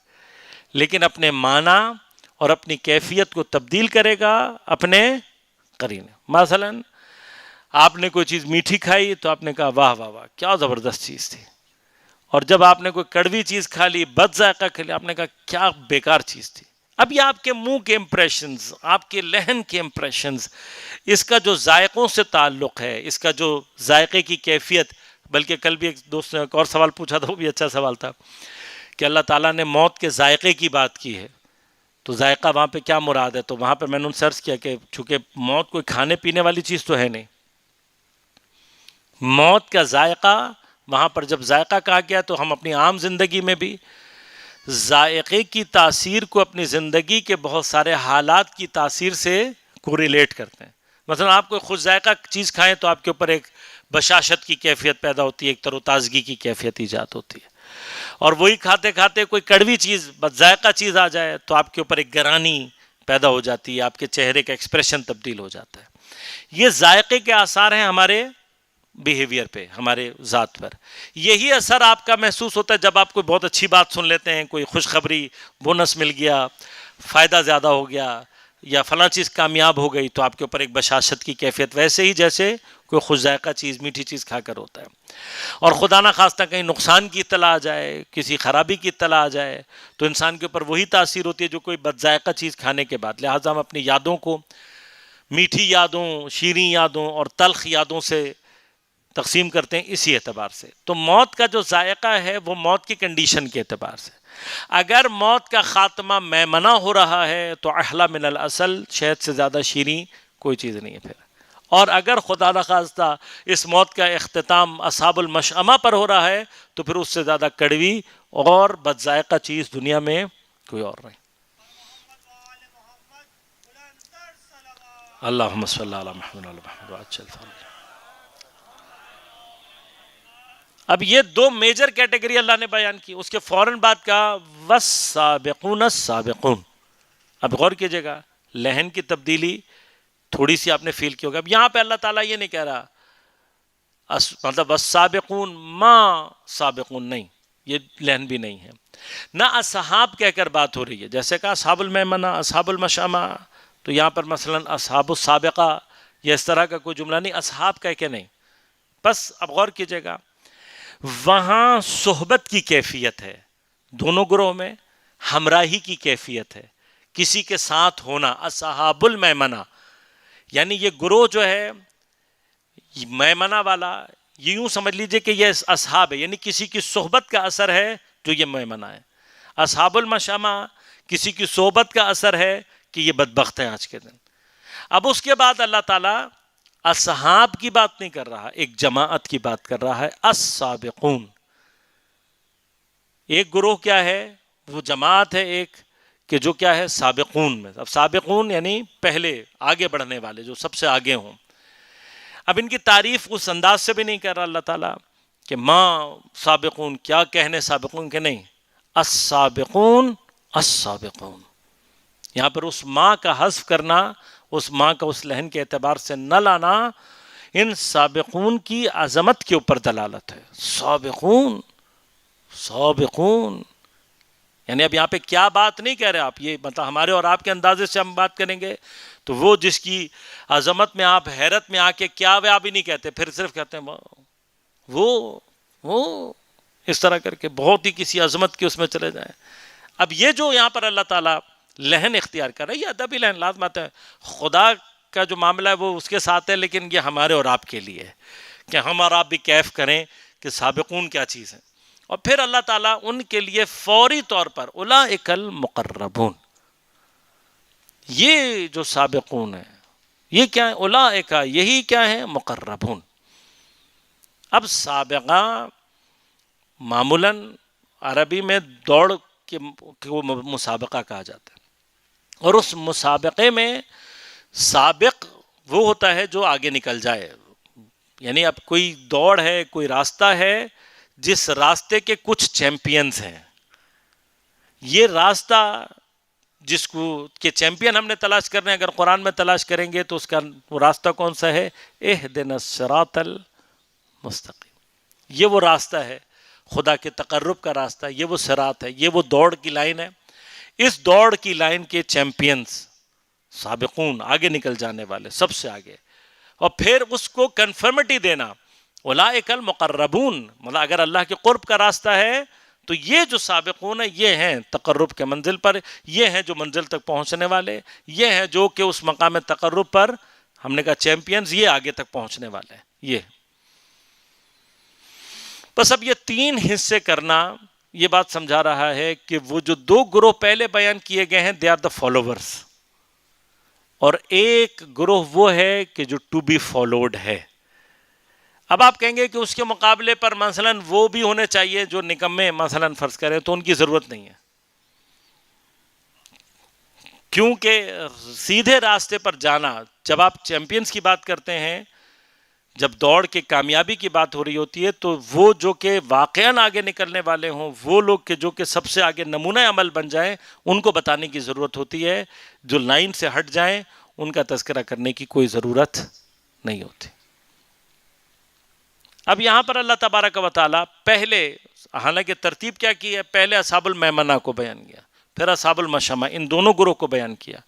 لیکن اپنے معنی اور اپنی کیفیت کو تبدیل کرے گا اپنے قرینے. مثلا آپ نے کوئی چیز میٹھی کھائی تو آپ نے کہا واہ واہ واہ کیا زبردست چیز تھی، اور جب آپ نے کوئی کڑوی چیز کھا لی، بد ذائقہ کھا لیا، آپ نے کہا کیا بیکار چیز تھی. اب یہ آپ کے منہ کے امپریشنز، آپ کے لہن کے امپریشنز، اس کا جو ذائقوں سے تعلق ہے، اس کا جو ذائقے کی کیفیت. بلکہ کل بھی ایک دوست نے ایک اور سوال پوچھا تھا، وہ بھی اچھا سوال تھا کہ اللہ تعالیٰ نے موت کے ذائقے کی بات کی ہے تو ذائقہ وہاں پہ کیا مراد ہے. تو وہاں پہ میں نے سرچ کیا کہ چونکہ موت کوئی کھانے پینے والی چیز تو ہے نہیں، موت کا ذائقہ وہاں پر جب ذائقہ کہا گیا تو ہم اپنی عام زندگی میں بھی ذائقے کی تاثیر کو اپنی زندگی کے بہت سارے حالات کی تاثیر سے کو ریلیٹ کرتے ہیں. مثلا آپ کوئی خوش ذائقہ چیز کھائیں تو آپ کے اوپر ایک بشاشت کی کیفیت پیدا ہوتی ہے، ایک تر و تازگی کی کیفیت ایجاد ہوتی ہے. اور وہی کھاتے کھاتے کوئی کڑوی چیز، بد ذائقہ چیز آ جائے تو آپ کے اوپر ایک گرانی پیدا ہو جاتی ہے، آپ کے چہرے کا ایکسپریشن تبدیل ہو جاتا ہے. یہ ذائقے کے آثار ہیں ہمارے بیہیویئر پہ، ہمارے ذات پر. یہی اثر آپ کا محسوس ہوتا ہے جب آپ کوئی بہت اچھی بات سن لیتے ہیں، کوئی خوشخبری، بونس مل گیا، فائدہ زیادہ ہو گیا، یا فلاں چیز کامیاب ہو گئی، تو آپ کے اوپر ایک بشاشت کی کیفیت ویسے ہی جیسے کوئی خوش ذائقہ چیز، میٹھی چیز کھا کر ہوتا ہے. اور خدا نہ خواستہ کہیں نقصان کی اطلاع آ جائے، کسی خرابی کی اطلاع آ جائے تو انسان کے اوپر وہی تاثیر ہوتی ہے جو کوئی بد ذائقہ چیز کھانے کے بعد. لہٰذا ہم اپنی یادوں کو میٹھی یادوں، شیریں یادوں اور تلخ یادوں سے تقسیم کرتے ہیں اسی اعتبار سے. تو موت کا جو ذائقہ ہے وہ موت کی کنڈیشن کے اعتبار سے. اگر موت کا خاتمہ میمنہ ہو رہا ہے تو احلی من الاصل، شہد سے زیادہ شیریں کوئی چیز نہیں ہے پھر. اور اگر خدا نخواستہ اس موت کا اختتام اصحاب المشأمہ پر ہو رہا ہے تو پھر اس سے زیادہ کڑوی اور بد ذائقہ چیز دنیا میں کوئی اور نہیں. اللہم صلی علی محمد وعلی محمد. اب یہ دو میجر کیٹیگری اللہ نے بیان کی. اس کے فوراً بعد کہا والسابقون السابقون. اب غور کیجئے گا، لہن کی تبدیلی تھوڑی سی آپ نے فیل کی ہوگا. اب یہاں پہ اللہ تعالیٰ یہ نہیں کہہ رہا مطلب والسابقون ما سابقون، نہیں، یہ لہن بھی نہیں ہے. نہ اصحاب کہہ کر بات ہو رہی ہے، جیسے کہا اصحاب المیمنہ، اصحاب المشأمہ، تو یہاں پر مثلا اصحاب السابقہ یہ اس طرح کا کوئی جملہ نہیں، اصحاب کہہ کے نہیں. بس اب غور کیجئے گا، وہاں صحبت کی کیفیت ہے، دونوں گروہ میں ہمراہی کی کیفیت ہے، کسی کے ساتھ ہونا. اصحاب المیمنہ، یعنی یہ گروہ جو ہے میمنہ والا، یہ یوں سمجھ لیجئے کہ یہ اصحاب ہے، یعنی کسی کی صحبت کا اثر ہے جو یہ میمنہ ہے. اصحاب المشأمہ، کسی کی صحبت کا اثر ہے کہ یہ بدبخت ہیں آج کے دن. اب اس کے بعد اللہ تعالیٰ اصحاب کی بات نہیں کر رہا، ایک جماعت کی بات کر رہا ہے. السابقون، ایک گروہ کیا ہے؟ وہ جماعت ہے ایک کہ جو کیا ہے؟ سابقون میں. اب سابقون یعنی پہلے آگے بڑھنے والے، جو سب سے آگے ہوں. اب ان کی تعریف اس انداز سے بھی نہیں کر رہا اللہ تعالیٰ کہ ماں سابقون، کیا کہنے سابقون کے، نہیں. السابقون السابقون، یہاں پر اس ماں کا حذف کرنا، اس ماں کا اس لہن کے اعتبار سے نہ لانا، ان سابقون کی عظمت کے اوپر دلالت ہے. سابقون سابقون، یعنی اب یہاں پہ کیا بات نہیں کہہ رہے آپ، یہ مطلب ہمارے اور آپ کے اندازے سے ہم بات کریں گے تو وہ جس کی عظمت میں آپ حیرت میں آ کے کیا وہ آپ ہی نہیں کہتے، پھر صرف کہتے ہیں وہ اس طرح کر کے بہت ہی کسی عظمت کی اس میں چلے جائیں. اب یہ جو یہاں پر اللہ تعالیٰ لہن اختیار کر رہا ہے، یہ ادبی لہن لازمت ہے. خدا کا جو معاملہ ہے وہ اس کے ساتھ ہے، لیکن یہ ہمارے اور آپ کے لیے ہے کہ ہم اور آپ بھی کیف کریں کہ سابقون کیا چیز ہے. اور پھر اللہ تعالیٰ ان کے لیے فوری طور پر اولئک المقربون، یہ جو سابقون ہیں یہ کیا ہے؟ اولئک، یہی کیا ہے؟ مقربون. اب سابقہ معمولاً عربی میں دوڑ کے مسابقہ کہا جاتا ہے، اور اس مسابقے میں سابق وہ ہوتا ہے جو آگے نکل جائے. یعنی اب کوئی دوڑ ہے، کوئی راستہ ہے جس راستے کے کچھ چیمپئنز ہیں. یہ راستہ جس کو کہ چیمپئن ہم نے تلاش کرنے، اگر قرآن میں تلاش کریں گے تو اس کا وہ راستہ کون سا ہے؟ اہدنا الصراط المستقیم. یہ وہ راستہ ہے خدا کے تقرب کا راستہ، یہ وہ صراط ہے، یہ وہ دوڑ کی لائن ہے. اس دوڑ کی لائن کے چیمپئنز سابقون، آگے نکل جانے والے، سب سے آگے. اور پھر اس کو کنفرمٹی دینا، اولئک المقربون، مطلب اگر اللہ کے قرب کا راستہ ہے تو یہ جو سابقون ہیں یہ ہیں تقرب کے منزل پر، یہ ہیں جو منزل تک پہنچنے والے، یہ ہیں جو کہ اس مقام تقرب پر ہم نے کہا چیمپئنز، یہ آگے تک پہنچنے والے ہیں. یہ بس اب یہ تین حصے کرنا یہ بات سمجھا رہا ہے کہ وہ جو دو گروہ پہلے بیان کیے گئے ہیں دے آر دا فالوورز، اور ایک گروہ وہ ہے کہ جو ٹو بی فالوڈ ہے. اب آپ کہیں گے کہ اس کے مقابلے پر مثلاً وہ بھی ہونے چاہیے جو نکمے مثلاً فرض کریں، تو ان کی ضرورت نہیں ہے، کیونکہ سیدھے راستے پر جانا، جب آپ چیمپئنز کی بات کرتے ہیں، جب دوڑ کے کامیابی کی بات ہو رہی ہوتی ہے، تو وہ جو کہ واقعاً آگے نکلنے والے ہوں، وہ لوگ کہ جو کہ سب سے آگے نمونہ عمل بن جائیں، ان کو بتانے کی ضرورت ہوتی ہے. جو لائن سے ہٹ جائیں ان کا تذکرہ کرنے کی کوئی ضرورت نہیں ہوتی. اب یہاں پر اللہ تبارک و تعالیٰ پہلے، حالانکہ ترتیب کیا کی ہے، پہلے اصحاب المیمنہ کو بیان کیا، پھر اصحاب المشأمہ، ان دونوں گروہ کو بیان کیا،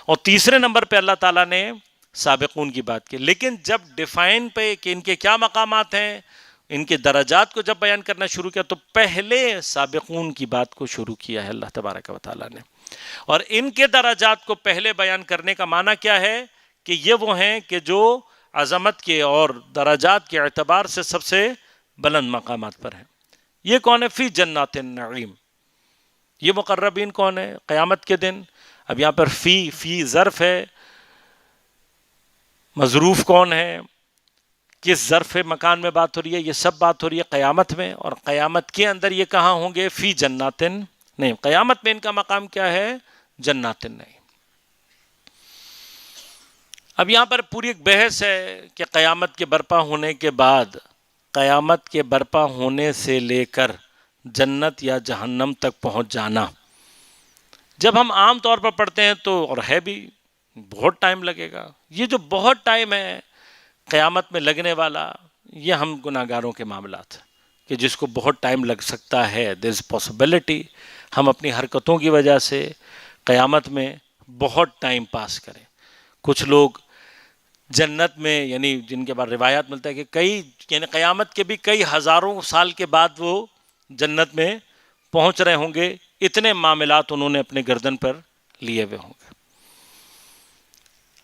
اور تیسرے نمبر پہ اللہ تعالیٰ نے سابقون کی بات کی. لیکن جب ڈیفائن پہ کہ ان کے کیا مقامات ہیں، ان کے درجات کو جب بیان کرنا شروع کیا، تو پہلے سابقون کی بات کو شروع کیا ہے اللہ تبارک و تعالیٰ نے. اور ان کے درجات کو پہلے بیان کرنے کا معنی کیا ہے کہ یہ وہ ہیں کہ جو عظمت کے اور درجات کے اعتبار سے سب سے بلند مقامات پر ہیں. یہ کون ہے؟ فی جنات النعیم. یہ مقربین کون ہے قیامت کے دن؟ اب یہاں پر فی ظرف ہے، مظروف کون ہے، کس ظرف مکان میں بات ہو رہی ہے؟ یہ سب بات ہو رہی ہے قیامت میں، اور قیامت کے اندر یہ کہاں ہوں گے؟ فی جنات النعیم. قیامت میں ان کا مقام کیا ہے؟ جنات النعیم. اب یہاں پر پوری ایک بحث ہے کہ قیامت کے برپا ہونے کے بعد، قیامت کے برپا ہونے سے لے کر جنت یا جہنم تک پہنچ جانا، جب ہم عام طور پر پڑھتے ہیں تو، اور ہے بھی، بہت ٹائم لگے گا. یہ جو بہت ٹائم ہے قیامت میں لگنے والا، یہ ہم گناہگاروں کے معاملات کہ جس کو بہت ٹائم لگ سکتا ہے. دیر از پاسبلٹی ہم اپنی حرکتوں کی وجہ سے قیامت میں بہت ٹائم پاس کریں. کچھ لوگ جنت میں، یعنی جن کے بعد روایات ملتا ہے کہ کئی، یعنی قیامت کے بھی کئی ہزاروں سال کے بعد وہ جنت میں پہنچ رہے ہوں گے، اتنے معاملات انہوں نے اپنے گردن پر لیے ہوئے ہوں گے۔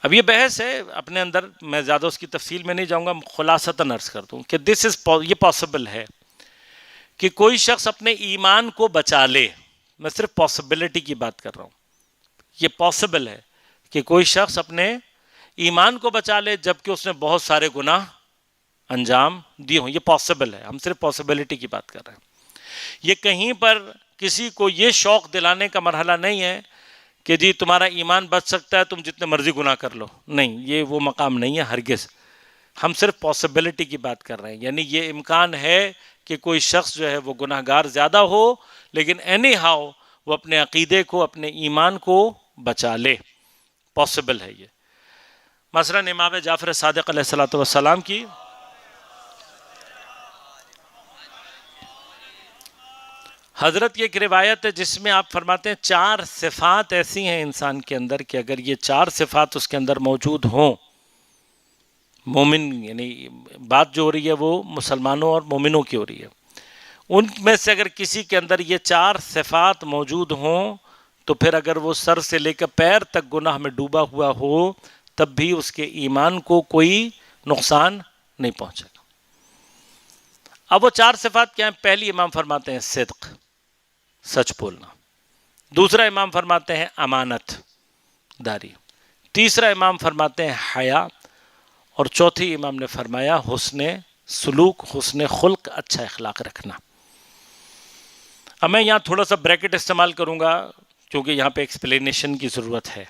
اب یہ بحث ہے اپنے اندر، میں زیادہ اس کی تفصیل میں نہیں جاؤں گا، خلاصتاً عرض کر دوں کہ یہ پاسبل ہے کہ کوئی شخص اپنے ایمان کو بچا لے۔ میں صرف پاسبلٹی کی بات کر رہا ہوں، یہ پاسبل ہے کہ کوئی شخص اپنے ایمان کو بچا لے جبکہ اس نے بہت سارے گناہ انجام دیے ہوں، یہ پاسبل ہے، ہم صرف پاسبلٹی کی بات کر رہے ہیں۔ یہ کہیں پر کسی کو یہ شوق دلانے کا مرحلہ نہیں ہے کہ جی تمہارا ایمان بچ سکتا ہے، تم جتنے مرضی گناہ کر لو، نہیں، یہ وہ مقام نہیں ہے ہرگز۔ ہم صرف پاسبلٹی کی بات کر رہے ہیں، یعنی یہ امکان ہے کہ کوئی شخص جو ہے وہ گناہ گار زیادہ ہو لیکن اینی ہاؤ وہ اپنے عقیدے کو، اپنے ایمان کو بچا لے، پاسبل ہے یہ۔ مثلا امام جعفر صادق علیہ السلام کی حضرت کی ایک روایت ہے جس میں آپ فرماتے ہیں 4 صفات ایسی ہیں انسان کے اندر کہ اگر یہ 4 صفات اس کے اندر موجود ہوں، مومن، یعنی بات جو ہو رہی ہے وہ مسلمانوں اور مومنوں کی ہو رہی ہے، ان میں سے اگر کسی کے اندر یہ 4 صفات موجود ہوں تو پھر اگر وہ سر سے لے کر پیر تک گناہ میں ڈوبا ہوا ہو تب بھی اس کے ایمان کو کوئی نقصان نہیں پہنچے گا۔ اب وہ 4 صفات کیا ہیں؟ پہلی امام فرماتے ہیں صدق، سچ بولنا۔ دوسرا امام فرماتے ہیں امانت داری۔ تیسرا امام فرماتے ہیں حیا، اور چوتھی امام نے فرمایا حسن سلوک، حسن خلق، اچھا اخلاق رکھنا۔ اب میں یہاں تھوڑا سا بریکٹ استعمال کروں گا کیونکہ یہاں پہ ایکسپلینیشن کی ضرورت ہے۔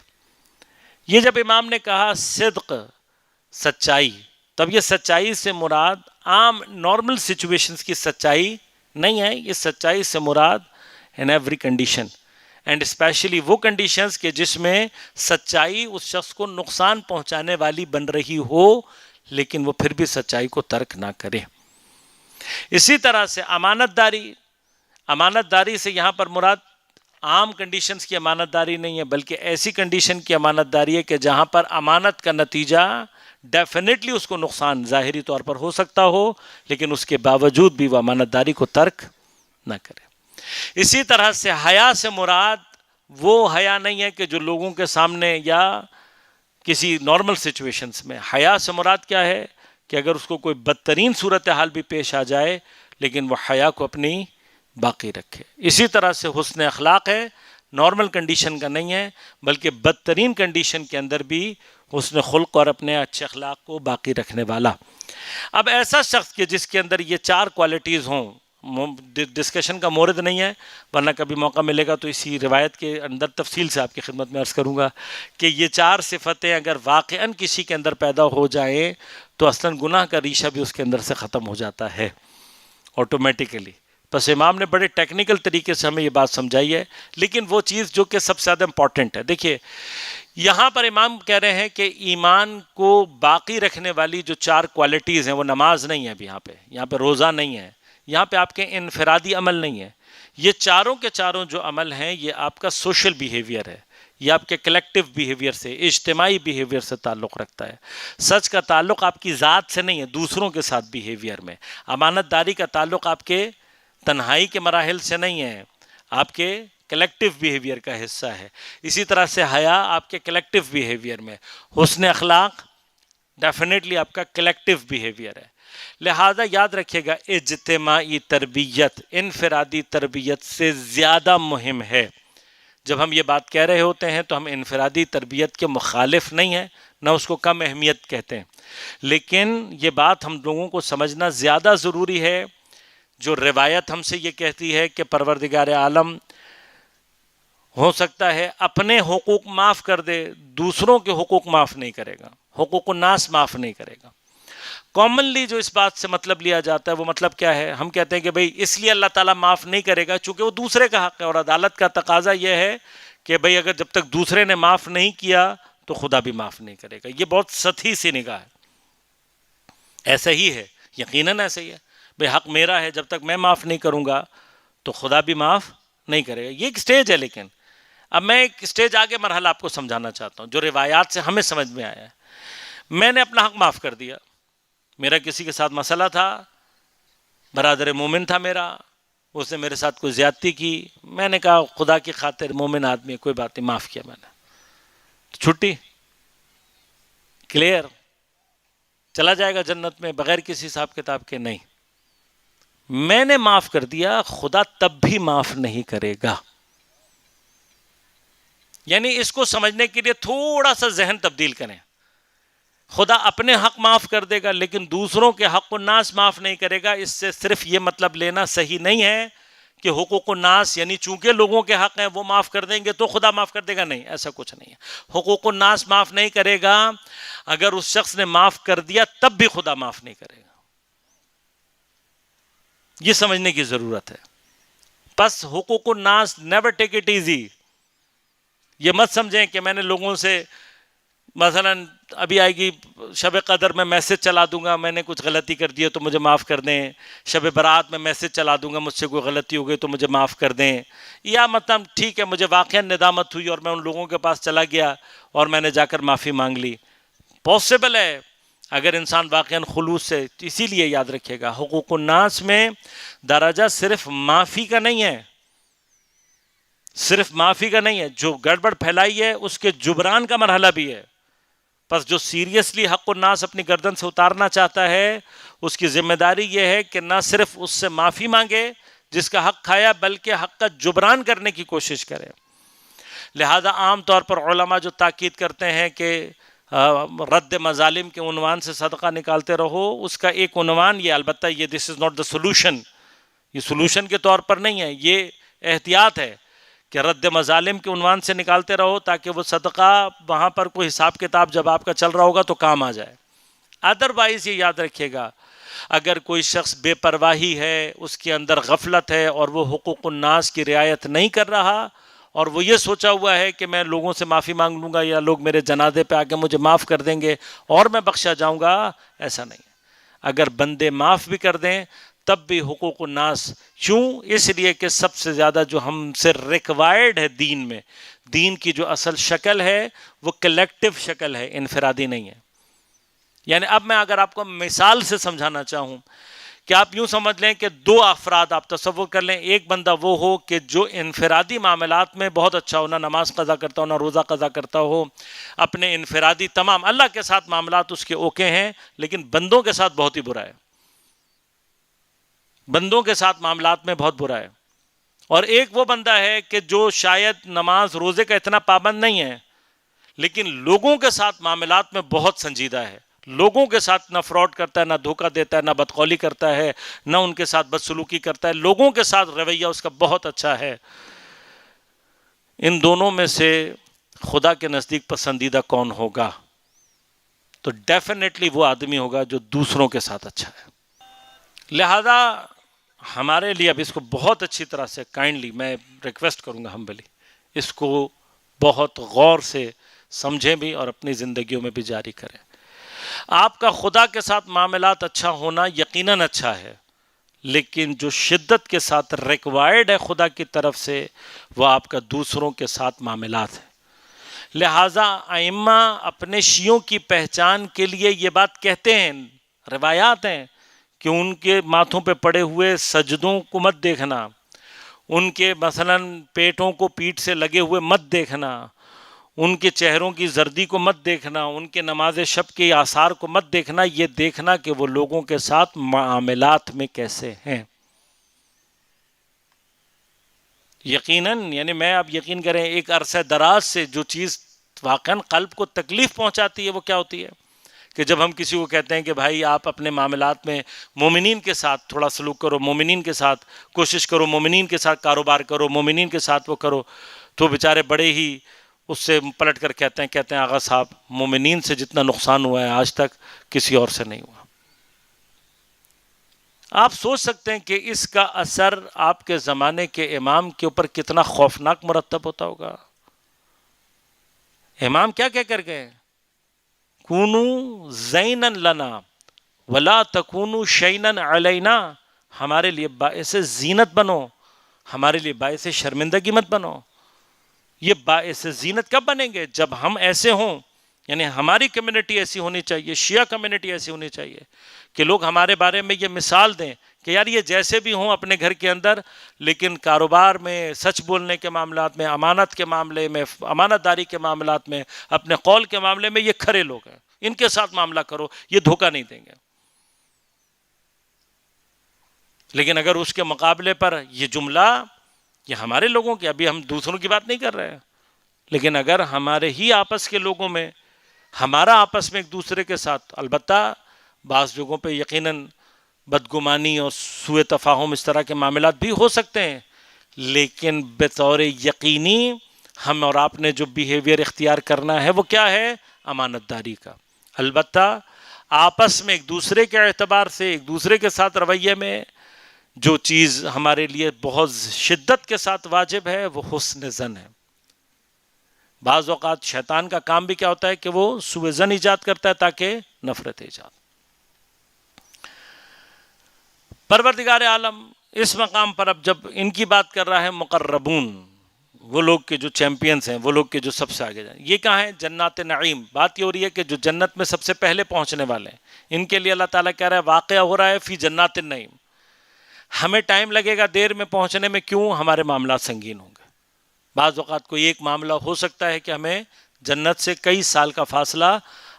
یہ جب امام نے کہا صدق، سچائی، تب یہ سچائی سے مراد عام نارمل سچویشنز کی سچائی نہیں ہے، یہ سچائی سے مراد in every condition and especially وہ کنڈیشنز کے جس میں سچائی اس شخص کو نقصان پہنچانے والی بن رہی ہو لیکن وہ پھر بھی سچائی کو ترک نہ کرے۔ اسی طرح سے امانت داری، امانت داری سے یہاں پر مراد عام کنڈیشنز کی امانت داری نہیں ہے بلکہ ایسی کنڈیشن کی امانت داری ہے کہ جہاں پر امانت کا نتیجہ ڈیفینیٹلی اس کو نقصان ظاہری طور پر ہو سکتا ہو لیکن اس کے باوجود بھی وہ امانت داری کو ترک نہ کرے۔ اسی طرح سے حیا سے مراد وہ حیا نہیں ہے کہ جو لوگوں کے سامنے یا کسی نارمل سچویشنز میں، حیا سے مراد کیا ہے کہ اگر اس کو کوئی بدترین صورتحال بھی پیش آ جائے لیکن وہ حیا کو اپنی باقی رکھے۔ اسی طرح سے حسن اخلاق ہے، نارمل کنڈیشن کا نہیں ہے بلکہ بدترین کنڈیشن کے اندر بھی حسن خلق اور اپنے اچھے اخلاق کو باقی رکھنے والا۔ اب ایسا شخص کہ جس کے اندر یہ 4 کوالٹیز ہوں، ڈسکشن کا مورد نہیں ہے ورنہ کبھی موقع ملے گا تو اسی روایت کے اندر تفصیل سے آپ کی خدمت میں عرض کروں گا کہ یہ 4 صفتیں اگر واقعاً کسی کے اندر پیدا ہو جائیں تو اصلاً گناہ کا ریشہ بھی اس کے اندر سے ختم ہو جاتا ہے آٹومیٹیکلی۔ بس امام نے بڑے ٹیکنیکل طریقے سے ہمیں یہ بات سمجھائی ہے لیکن وہ چیز جو کہ سب سے زیادہ امپورٹنٹ ہے، دیکھیے یہاں پر امام کہہ رہے ہیں کہ ایمان کو باقی رکھنے والی جو 4 کوالٹیز ہیں وہ نماز نہیں ہے، اب یہاں پہ روزہ نہیں ہے، یہاں پہ آپ کے انفرادی عمل نہیں ہے، یہ چاروں کے چاروں جو عمل ہیں یہ آپ کا سوشل بیہیویئر ہے، یہ آپ کے کلیکٹیو بیہیویئر سے، اجتماعی بیہیویئر سے تعلق رکھتا ہے۔ سچ کا تعلق آپ کی ذات سے نہیں ہے، دوسروں کے ساتھ بیہیویئر میں۔ امانت داری کا تعلق آپ کے تنہائی کے مراحل سے نہیں ہے، آپ کے کلیکٹیو بیہیویئر کا حصہ ہے۔ اسی طرح سے حیا آپ کے کلیکٹیو بیہیویئر میں، حسن اخلاق ڈیفینیٹلی آپ کا کلیکٹیو بیہیویئر ہے۔ لہذا یاد رکھیے گا اجتماعی تربیت انفرادی تربیت سے زیادہ مہم ہے۔ جب ہم یہ بات کہہ رہے ہوتے ہیں تو ہم انفرادی تربیت کے مخالف نہیں ہیں، نہ اس کو کم اہمیت کہتے ہیں، لیکن یہ بات ہم لوگوں کو سمجھنا زیادہ ضروری ہے۔ جو روایت ہم سے یہ کہتی ہے کہ پروردگار عالم ہو سکتا ہے اپنے حقوق معاف کر دے، دوسروں کے حقوق معاف نہیں کرے گا، حقوق الناس معاف نہیں کرے گا۔ کامنلی جو اس بات سے مطلب لیا جاتا ہے وہ مطلب کیا ہے؟ ہم کہتے ہیں کہ بھئی اس لیے اللہ تعالیٰ معاف نہیں کرے گا چونکہ وہ دوسرے کا حق ہے، اور عدالت کا تقاضا یہ ہے کہ بھئی اگر جب تک دوسرے نے معاف نہیں کیا تو خدا بھی معاف نہیں کرے گا۔ یہ بہت سطحی سی نگاہ ہے، ایسا ہی ہے، یقیناً ایسا ہی ہے۔ بھئی حق میرا ہے، جب تک میں معاف نہیں کروں گا تو خدا بھی معاف نہیں کرے گا۔ یہ ایک سٹیج ہے، لیکن اب میں ایک سٹیج آگے مرحلہ آپ کو سمجھانا چاہتا ہوں جو روایات سے ہمیں سمجھ میں آیا ہے۔ میں نے اپنا حق معاف کر دیا، میرا کسی کے ساتھ مسئلہ تھا، برادر مومن تھا میرا، اس نے میرے ساتھ کوئی زیادتی کی، میں نے کہا خدا کی خاطر مومن آدمی ہے، کوئی بات نہیں، معاف کیا میں نے، چھٹی، کلیئر، چلا جائے گا جنت میں بغیر کسی حساب کتاب کے؟ نہیں، میں نے معاف کر دیا، خدا تب بھی معاف نہیں کرے گا۔ یعنی اس کو سمجھنے کے لیے تھوڑا سا ذہن تبدیل کریں، خدا اپنے حق معاف کر دے گا لیکن دوسروں کے حق الناس معاف نہیں کرے گا۔ اس سے صرف یہ مطلب لینا صحیح نہیں ہے کہ حقوق الناس یعنی چونکہ لوگوں کے حق ہیں وہ معاف کر دیں گے تو خدا معاف کر دے گا، نہیں، ایسا کچھ نہیں ہے۔ حقوق الناس معاف نہیں کرے گا، اگر اس شخص نے معاف کر دیا تب بھی خدا معاف نہیں کرے گا، یہ سمجھنے کی ضرورت ہے۔ بس حقوق الناس نیور ٹیک اٹ ایزی، یہ مت سمجھیں کہ میں نے لوگوں سے مثلا ابھی آئے گی شب قدر میں میسج چلا دوں گا، میں نے کچھ غلطی کر دی ہے تو مجھے معاف کر دیں، شب برات میں میسج چلا دوں گا، مجھ سے کوئی غلطی ہو گئی تو مجھے معاف کر دیں، یا مطلب ٹھیک ہے مجھے واقعا ندامت ہوئی اور میں ان لوگوں کے پاس چلا گیا اور میں نے جا کر معافی مانگ لی۔ پاسبل ہے اگر انسان واقعا خلوص سے، اسی لیے یاد رکھیے گا حقوق الناس میں درجہ صرف معافی کا نہیں ہے، صرف معافی کا نہیں ہے، جو گڑبڑ پھیلائی ہے اس کے جبران کا مرحلہ بھی ہے۔ پس جو سیریسلی حق الناس اپنی گردن سے اتارنا چاہتا ہے اس کی ذمہ داری یہ ہے کہ نہ صرف اس سے معافی مانگے جس کا حق کھایا، بلکہ حق کا جبران کرنے کی کوشش کرے۔ لہذا عام طور پر علماء جو تاکید کرتے ہیں کہ رد مظالم کے عنوان سے صدقہ نکالتے رہو، اس کا ایک عنوان یہ، البتہ یہ دس از ناٹ دا سولوشن، یہ سولوشن کے طور پر نہیں ہے، یہ احتیاط ہے کہ رد مظالم کے عنوان سے نکالتے رہو تاکہ وہ صدقہ وہاں پر کوئی حساب کتاب جب آپ کا چل رہا ہوگا تو کام آ جائے۔ ادروائز یہ یاد رکھیے گا اگر کوئی شخص بے پرواہی ہے، اس کے اندر غفلت ہے اور وہ حقوق الناس کی رعایت نہیں کر رہا اور وہ یہ سوچا ہوا ہے کہ میں لوگوں سے معافی مانگ لوں گا یا لوگ میرے جنازے پہ آ کے مجھے معاف کر دیں گے اور میں بخشا جاؤں گا، ایسا نہیں ہے۔ اگر بندے معاف بھی کر دیں تب بھی حقوق الناس، کیوں؟ اس لیے کہ سب سے زیادہ جو ہم سے ریکوائرڈ ہے دین میں، دین کی جو اصل شکل ہے وہ کلیکٹیو شکل ہے، انفرادی نہیں ہے۔ یعنی اب میں اگر آپ کو مثال سے سمجھانا چاہوں کہ آپ یوں سمجھ لیں کہ دو افراد آپ تصور کر لیں، ایک بندہ وہ ہو کہ جو انفرادی معاملات میں بہت اچھا ہو، نہ نماز قضا کرتا ہو، نہ روزہ قضا کرتا ہو، اپنے انفرادی تمام اللہ کے ساتھ معاملات اس کے اوکے ہیں، لیکن بندوں کے ساتھ بہت ہی برا ہے، بندوں کے ساتھ معاملات میں بہت برا ہے۔ اور ایک وہ بندہ ہے کہ جو شاید نماز روزے کا اتنا پابند نہیں ہے لیکن لوگوں کے ساتھ معاملات میں بہت سنجیدہ ہے، لوگوں کے ساتھ نہ فراڈ کرتا ہے، نہ دھوکہ دیتا ہے، نہ بدقولی کرتا ہے، نہ ان کے ساتھ بدسلوکی کرتا ہے، لوگوں کے ساتھ رویہ اس کا بہت اچھا ہے۔ ان دونوں میں سے خدا کے نزدیک پسندیدہ کون ہوگا؟ تو ڈیفینیٹلی وہ آدمی ہوگا جو دوسروں کے ساتھ اچھا ہے۔ لہذا ہمارے لیے اب اس کو بہت اچھی طرح سے کائنڈلی میں ریکویسٹ کروں گا، ہمبلی اس کو بہت غور سے سمجھیں بھی اور اپنی زندگیوں میں بھی جاری کریں۔ آپ کا خدا کے ساتھ معاملات اچھا ہونا یقیناً اچھا ہے، لیکن جو شدت کے ساتھ ریکوائرڈ ہے خدا کی طرف سے وہ آپ کا دوسروں کے ساتھ معاملات ہے۔ لہٰذا ائمہ اپنے شیعوں کی پہچان کے لیے یہ بات کہتے ہیں، روایات ہیں کہ ان کے ماتھوں پہ پڑے ہوئے سجدوں کو مت دیکھنا، ان کے مثلا پیٹوں کو پیٹھ سے لگے ہوئے مت دیکھنا، ان کے چہروں کی زردی کو مت دیکھنا، ان کے نماز شب کے آثار کو مت دیکھنا، یہ دیکھنا کہ وہ لوگوں کے ساتھ معاملات میں کیسے ہیں۔ یقیناً یعنی میں اب یقین کریں ایک عرصہ دراز سے جو چیز واقعاً قلب کو تکلیف پہنچاتی ہے وہ کیا ہوتی ہے کہ جب ہم کسی کو کہتے ہیں کہ بھائی آپ اپنے معاملات میں مومنین کے ساتھ تھوڑا سلوک کرو، مومنین کے ساتھ کوشش کرو، مومنین کے ساتھ کاروبار کرو، مومنین کے ساتھ وہ کرو، تو بیچارے بڑے ہی اس سے پلٹ کر کہتے ہیں آغا صاحب مومنین سے جتنا نقصان ہوا ہے آج تک کسی اور سے نہیں ہوا۔ آپ سوچ سکتے ہیں کہ اس کا اثر آپ کے زمانے کے امام کے اوپر کتنا خوفناک مرتب ہوتا ہوگا۔ امام کیا کہہ کر گئے؟ کونو زینا لنا ولا تکونو شینا علینا، ہمارے لیے باعث زینت بنو، ہمارے لیے باعث شرمندگی مت بنو۔ یہ باعث زینت کب بنیں گے؟ جب ہم ایسے ہوں یعنی ہماری کمیونٹی ایسی ہونی چاہیے، شیعہ کمیونٹی ایسی ہونی چاہیے کہ لوگ ہمارے بارے میں یہ مثال دیں کہ یار یہ جیسے بھی ہوں اپنے گھر کے اندر، لیکن کاروبار میں، سچ بولنے کے معاملات میں، امانت کے معاملے میں، امانت داری کے معاملات میں، اپنے قول کے معاملے میں یہ کھرے لوگ ہیں، ان کے ساتھ معاملہ کرو، یہ دھوکہ نہیں دیں گے۔ لیکن اگر اس کے مقابلے پر یہ جملہ، یہ ہمارے لوگوں کی، ابھی ہم دوسروں کی بات نہیں کر رہے ہیں، لیکن اگر ہمارے ہی آپس کے لوگوں میں، ہمارا آپس میں ایک دوسرے کے ساتھ، البتہ بعض جگہوں پہ یقیناً بدگمانی اور سوء تفاہم اس طرح کے معاملات بھی ہو سکتے ہیں، لیکن بطور یقینی ہم اور آپ نے جو بیہیویئر اختیار کرنا ہے وہ کیا ہے؟ امانت داری کا۔ البتہ آپس میں ایک دوسرے کے اعتبار سے، ایک دوسرے کے ساتھ رویے میں جو چیز ہمارے لیے بہت شدت کے ساتھ واجب ہے وہ حسن ظن ہے۔ بعض اوقات شیطان کا کام بھی کیا ہوتا ہے کہ وہ سوء ظن ایجاد کرتا ہے تاکہ نفرت ایجاد۔ پروردگار عالم اس مقام پر اب جب ان کی بات کر رہا ہے، مقربون، وہ لوگ کے جو چیمپئنز ہیں، وہ لوگ کے جو سب سے آگے جائیں، یہ کہاں ہے؟ جنات نعیم۔ بات یہ ہو رہی ہے کہ جو جنت میں سب سے پہلے پہنچنے والے ہیں، ان کے لیے اللہ تعالیٰ کہہ رہا ہے واقعہ ہو رہا ہے فی جنات النعیم۔ ہمیں ٹائم لگے گا دیر میں پہنچنے میں، کیوں؟ ہمارے معاملات سنگین ہوں گے۔ بعض اوقات کوئی ایک معاملہ ہو سکتا ہے کہ ہمیں جنت سے کئی سال کا فاصلہ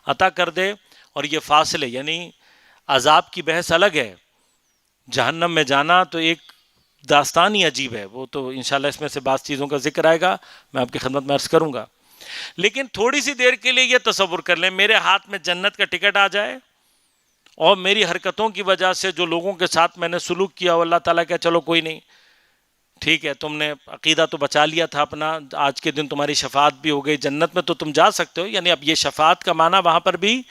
عطا کر دے، اور یہ فاصلے یعنی عذاب کی بحث الگ ہے، جہنم میں جانا تو ایک داستان ہی عجیب ہے، وہ تو انشاءاللہ اس میں سے بعض چیزوں کا ذکر آئے گا، میں آپ کی خدمت میں عرض کروں گا۔ لیکن تھوڑی سی دیر کے لیے یہ تصور کر لیں میرے ہاتھ میں جنت کا ٹکٹ آ جائے، اور میری حرکتوں کی وجہ سے جو لوگوں کے ساتھ میں نے سلوک کیا وہ اللہ تعالیٰ کہ چلو کوئی نہیں، ٹھیک ہے، تم نے عقیدہ تو بچا لیا تھا اپنا، آج کے دن تمہاری شفاعت بھی ہو گئی، جنت میں تو تم جا سکتے ہو۔ یعنی اب یہ شفاعت کا معنی وہاں پر بھی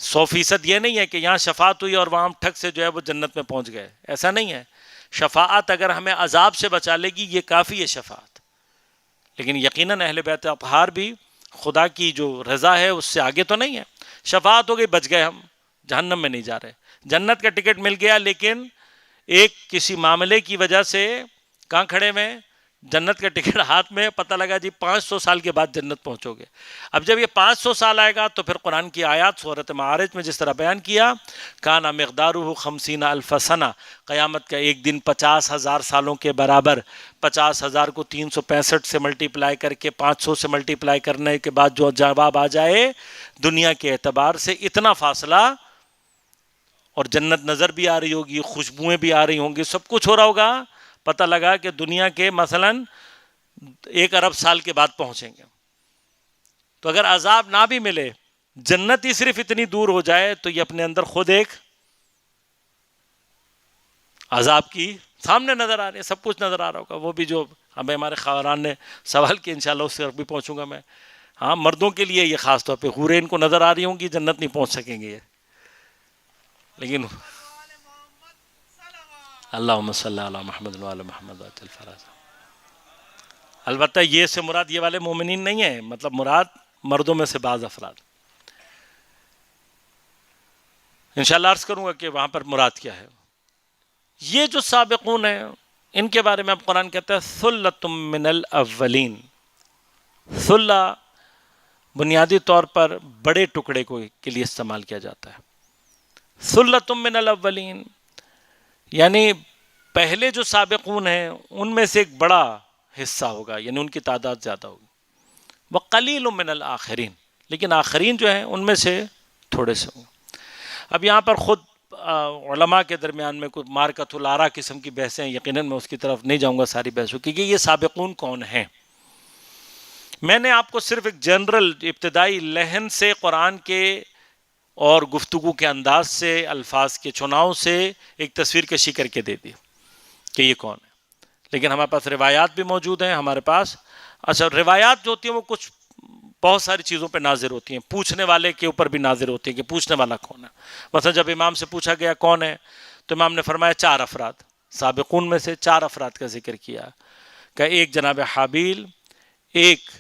100% یہ نہیں ہے کہ یہاں شفاعت ہوئی اور وہاں ٹھگ سے جو ہے وہ جنت میں پہنچ گئے، ایسا نہیں ہے۔ شفاعت اگر ہمیں عذاب سے بچا لے گی یہ کافی ہے شفاعت، لیکن یقیناً اہل بیت اطہار بھی خدا کی جو رضا ہے اس سے آگے تو نہیں ہے۔ شفاعت ہو گئی، بچ گئے، ہم جہنم میں نہیں جا رہے، جنت کا ٹکٹ مل گیا، لیکن ایک کسی معاملے کی وجہ سے کہاں کھڑے میں؟ جنت کا ٹکٹ ہاتھ میں، پتہ لگا جی 500 سال کے بعد جنت پہنچو گے۔ اب جب یہ 500 سال آئے گا تو پھر قرآن کی آیات سورۃ معارج میں جس طرح بیان کیا، کانا مقدارہ 50 الف سنہ، قیامت کا ایک دن 50,000 سالوں کے برابر، 50,000 کو 365 سے ملٹیپلائی کر کے 500 سے ملٹیپلائی کرنے کے بعد جو جواب آ جائے دنیا کے اعتبار سے اتنا فاصلہ، اور جنت نظر بھی آ رہی ہوگی، خوشبوئیں بھی آ رہی ہوں گی، سب کچھ ہو رہا ہوگا، پتہ لگا کہ دنیا کے مثلاً 1 ارب سال کے بعد پہنچیں گے۔ تو اگر عذاب نہ بھی ملے، جنت ہی صرف اتنی دور ہو جائے تو یہ اپنے اندر خود ایک عذاب کی سامنے نظر آ رہی ہے، سب کچھ نظر آ رہا ہوگا۔ وہ بھی جو ہمیں ہمارے خواہران نے سوال کیا، انشاءاللہ اس سے بھی پہنچوں گا میں۔ ہاں، مردوں کے لیے یہ خاص طور پہ حوریں ان کو نظر آ رہی ہوں گی، جنت نہیں پہنچ سکیں گے یہ، لیکن اللہم صلی علی محمد وعلی محمد وعلی الفراز۔ البتہ یہ سے مراد یہ والے مومنین نہیں ہیں، مطلب مراد مردوں میں سے بعض افراد۔ انشاءاللہ عرض کروں گا کہ وہاں پر مراد کیا ہے۔ یہ جو سابقون ہیں ان کے بارے میں اب قرآن کہتا ہے ثلۃ من الاولین۔ ثلہ بنیادی طور پر بڑے ٹکڑے کے لیے استعمال کیا جاتا ہے۔ ثلۃ من الاولین یعنی پہلے جو سابقون ہیں ان میں سے ایک بڑا حصہ ہوگا، یعنی ان کی تعداد زیادہ ہوگی۔ وقلیل من الآخرین، لیکن آخرین جو ہیں ان میں سے تھوڑے سے ہوں۔ اب یہاں پر خود علماء کے درمیان میں کوئی مارکۃ الآراء قسم کی بحثیں، یقیناً میں اس کی طرف نہیں جاؤں گا ساری بحثوں کی کہ یہ سابقون کون ہیں۔ میں نے آپ کو صرف ایک جنرل ابتدائی لحن سے قرآن کے اور گفتگو کے انداز سے، الفاظ کے چناؤ سے ایک تصویر کشی کر کے دے دی کہ یہ کون ہے، لیکن ہمارے پاس روایات بھی موجود ہیں ہمارے پاس۔ اچھا، روایات جو ہوتی ہیں وہ کچھ بہت ساری چیزوں پہ ناظر ہوتی ہیں، پوچھنے والے کے اوپر بھی ناظر ہوتی ہیں کہ پوچھنے والا کون ہے۔ مثلا جب امام سے پوچھا گیا کون ہے تو امام نے فرمایا 4 افراد، سابقون میں سے 4 افراد کا ذکر کیا، کہ ایک جناب حابیل، ایک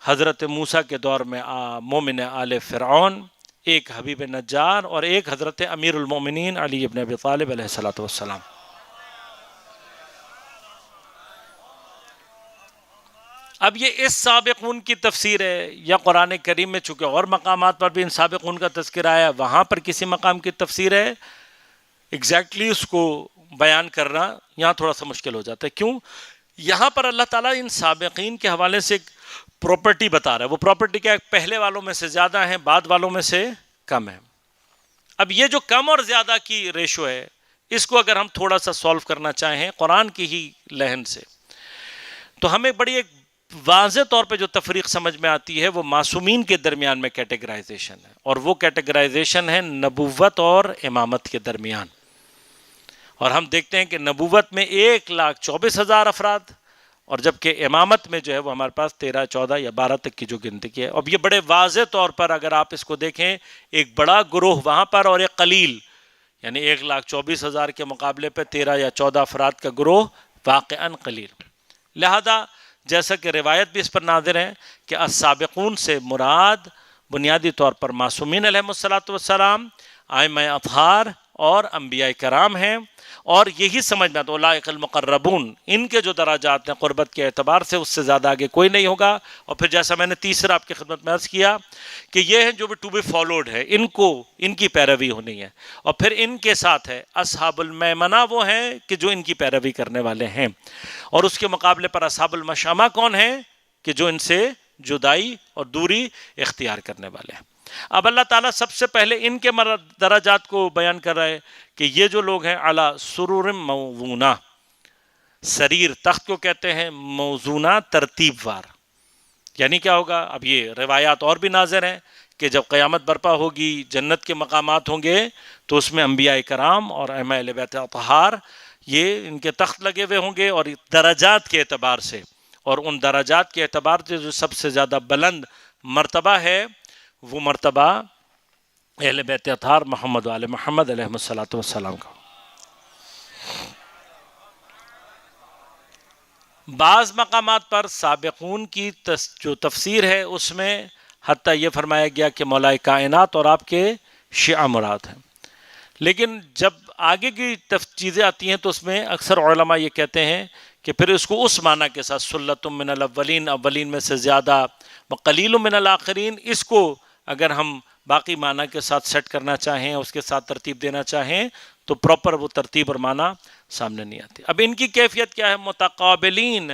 حضرت موسیٰ کے دور میں مومن آل فرعون، ایک حبیب نجار، اور ایک حضرت امیر المومنین علی ابن ابی طالب علیہ السلام۔ اب یہ اس سابقون کی تفسیر ہے، یا قرآن کریم میں چونکہ اور مقامات پر بھی ان سابقون کا تذکرہ آیا، وہاں پر کسی مقام کی تفسیر ہے، ایگزیکٹلی اس کو بیان کرنا یہاں تھوڑا سا مشکل ہو جاتا ہے۔ کیوں؟ یہاں پر اللہ تعالیٰ ان سابقین کے حوالے سے ایک پراپرٹی بتا رہا ہے۔ وہ پراپرٹی کیا ہے؟ پہلے والوں میں سے زیادہ ہیں، بعد والوں میں سے کم ہیں۔ اب یہ جو کم اور زیادہ کی ریشو ہے، اس کو اگر ہم تھوڑا سا سولو کرنا چاہیں قرآن کی ہی لہن سے، تو ہمیں بڑی ایک واضح طور پہ جو تفریق سمجھ میں آتی ہے وہ معصومین کے درمیان میں کیٹیگرائزیشن ہے، اور وہ کیٹیگرائزیشن ہے نبوت اور امامت کے درمیان۔ اور ہم دیکھتے ہیں کہ نبوت میں 1,24,000 افراد، اور جبکہ امامت میں جو ہے وہ ہمارے پاس 13، 14 یا 12 تک کی جو گنتی کی ہے۔ اب یہ بڑے واضح طور پر اگر آپ اس کو دیکھیں، ایک بڑا گروہ وہاں پر اور ایک قلیل، یعنی 1,24,000 کے مقابلے پہ 13 یا 14 افراد کا گروہ واقعاً قلیل۔ لہذا جیسا کہ روایت بھی اس پر ناظر ہے کہ السابقون سے مراد بنیادی طور پر معصومین علیہم السلام، ائمہ اطہار اور انبیاء کرام ہیں، اور یہی سمجھ میں تو اولئک المقربون، ان کے جو درجات ہیں قربت کے اعتبار سے اس سے زیادہ آگے کوئی نہیں ہوگا۔ اور پھر جیسا میں نے تیسرا آپ کی خدمت میں عرض کیا کہ یہ ہیں جو بھی ٹو بی فالوڈ ہے، ان کو ان کی پیروی ہونی ہے، اور پھر ان کے ساتھ ہے اصحاب المیمنہ، وہ ہیں کہ جو ان کی پیروی کرنے والے ہیں، اور اس کے مقابلے پر اصحاب المشأمہ کون ہیں؟ کہ جو ان سے جدائی اور دوری اختیار کرنے والے ہیں۔ اب اللہ تعالیٰ سب سے پہلے ان کے درجات کو بیان کر رہا ہے کہ یہ جو لوگ ہیں علی سرور موضونہ، سریر تخت کو کہتے ہیں، موضونہ ترتیب وار، یعنی کیا ہوگا؟ اب یہ روایات اور بھی ناظر ہیں کہ جب قیامت برپا ہوگی، جنت کے مقامات ہوں گے، تو اس میں انبیاء کرام اور ائمہ اہل بیت اطہار یہ ان کے تخت لگے ہوئے ہوں گے، اور درجات کے اعتبار سے، اور ان درجات کے اعتبار سے جو سب سے زیادہ بلند مرتبہ ہے وہ مرتبہ اہل بیت اطہار محمد و آل محمد علیہ السلام کا۔ بعض مقامات پر سابقون کی جو تفسیر ہے اس میں حتیٰ یہ فرمایا گیا کہ مولا کائنات اور آپ کے شیعہ مراد ہیں، لیکن جب آگے کی چیزیں آتی ہیں تو اس میں اکثر علماء یہ کہتے ہیں کہ پھر اس کو اس معنی کے ساتھ سلۃ من الاولین، اولین میں سے زیادہ، وقلیل من الاخرین، اس کو اگر ہم باقی معنی کے ساتھ سیٹ کرنا چاہیں، اس کے ساتھ ترتیب دینا چاہیں، تو پراپر وہ ترتیب اور معنی سامنے نہیں آتی۔ اب ان کی کیفیت کیا ہے؟ متقابلین،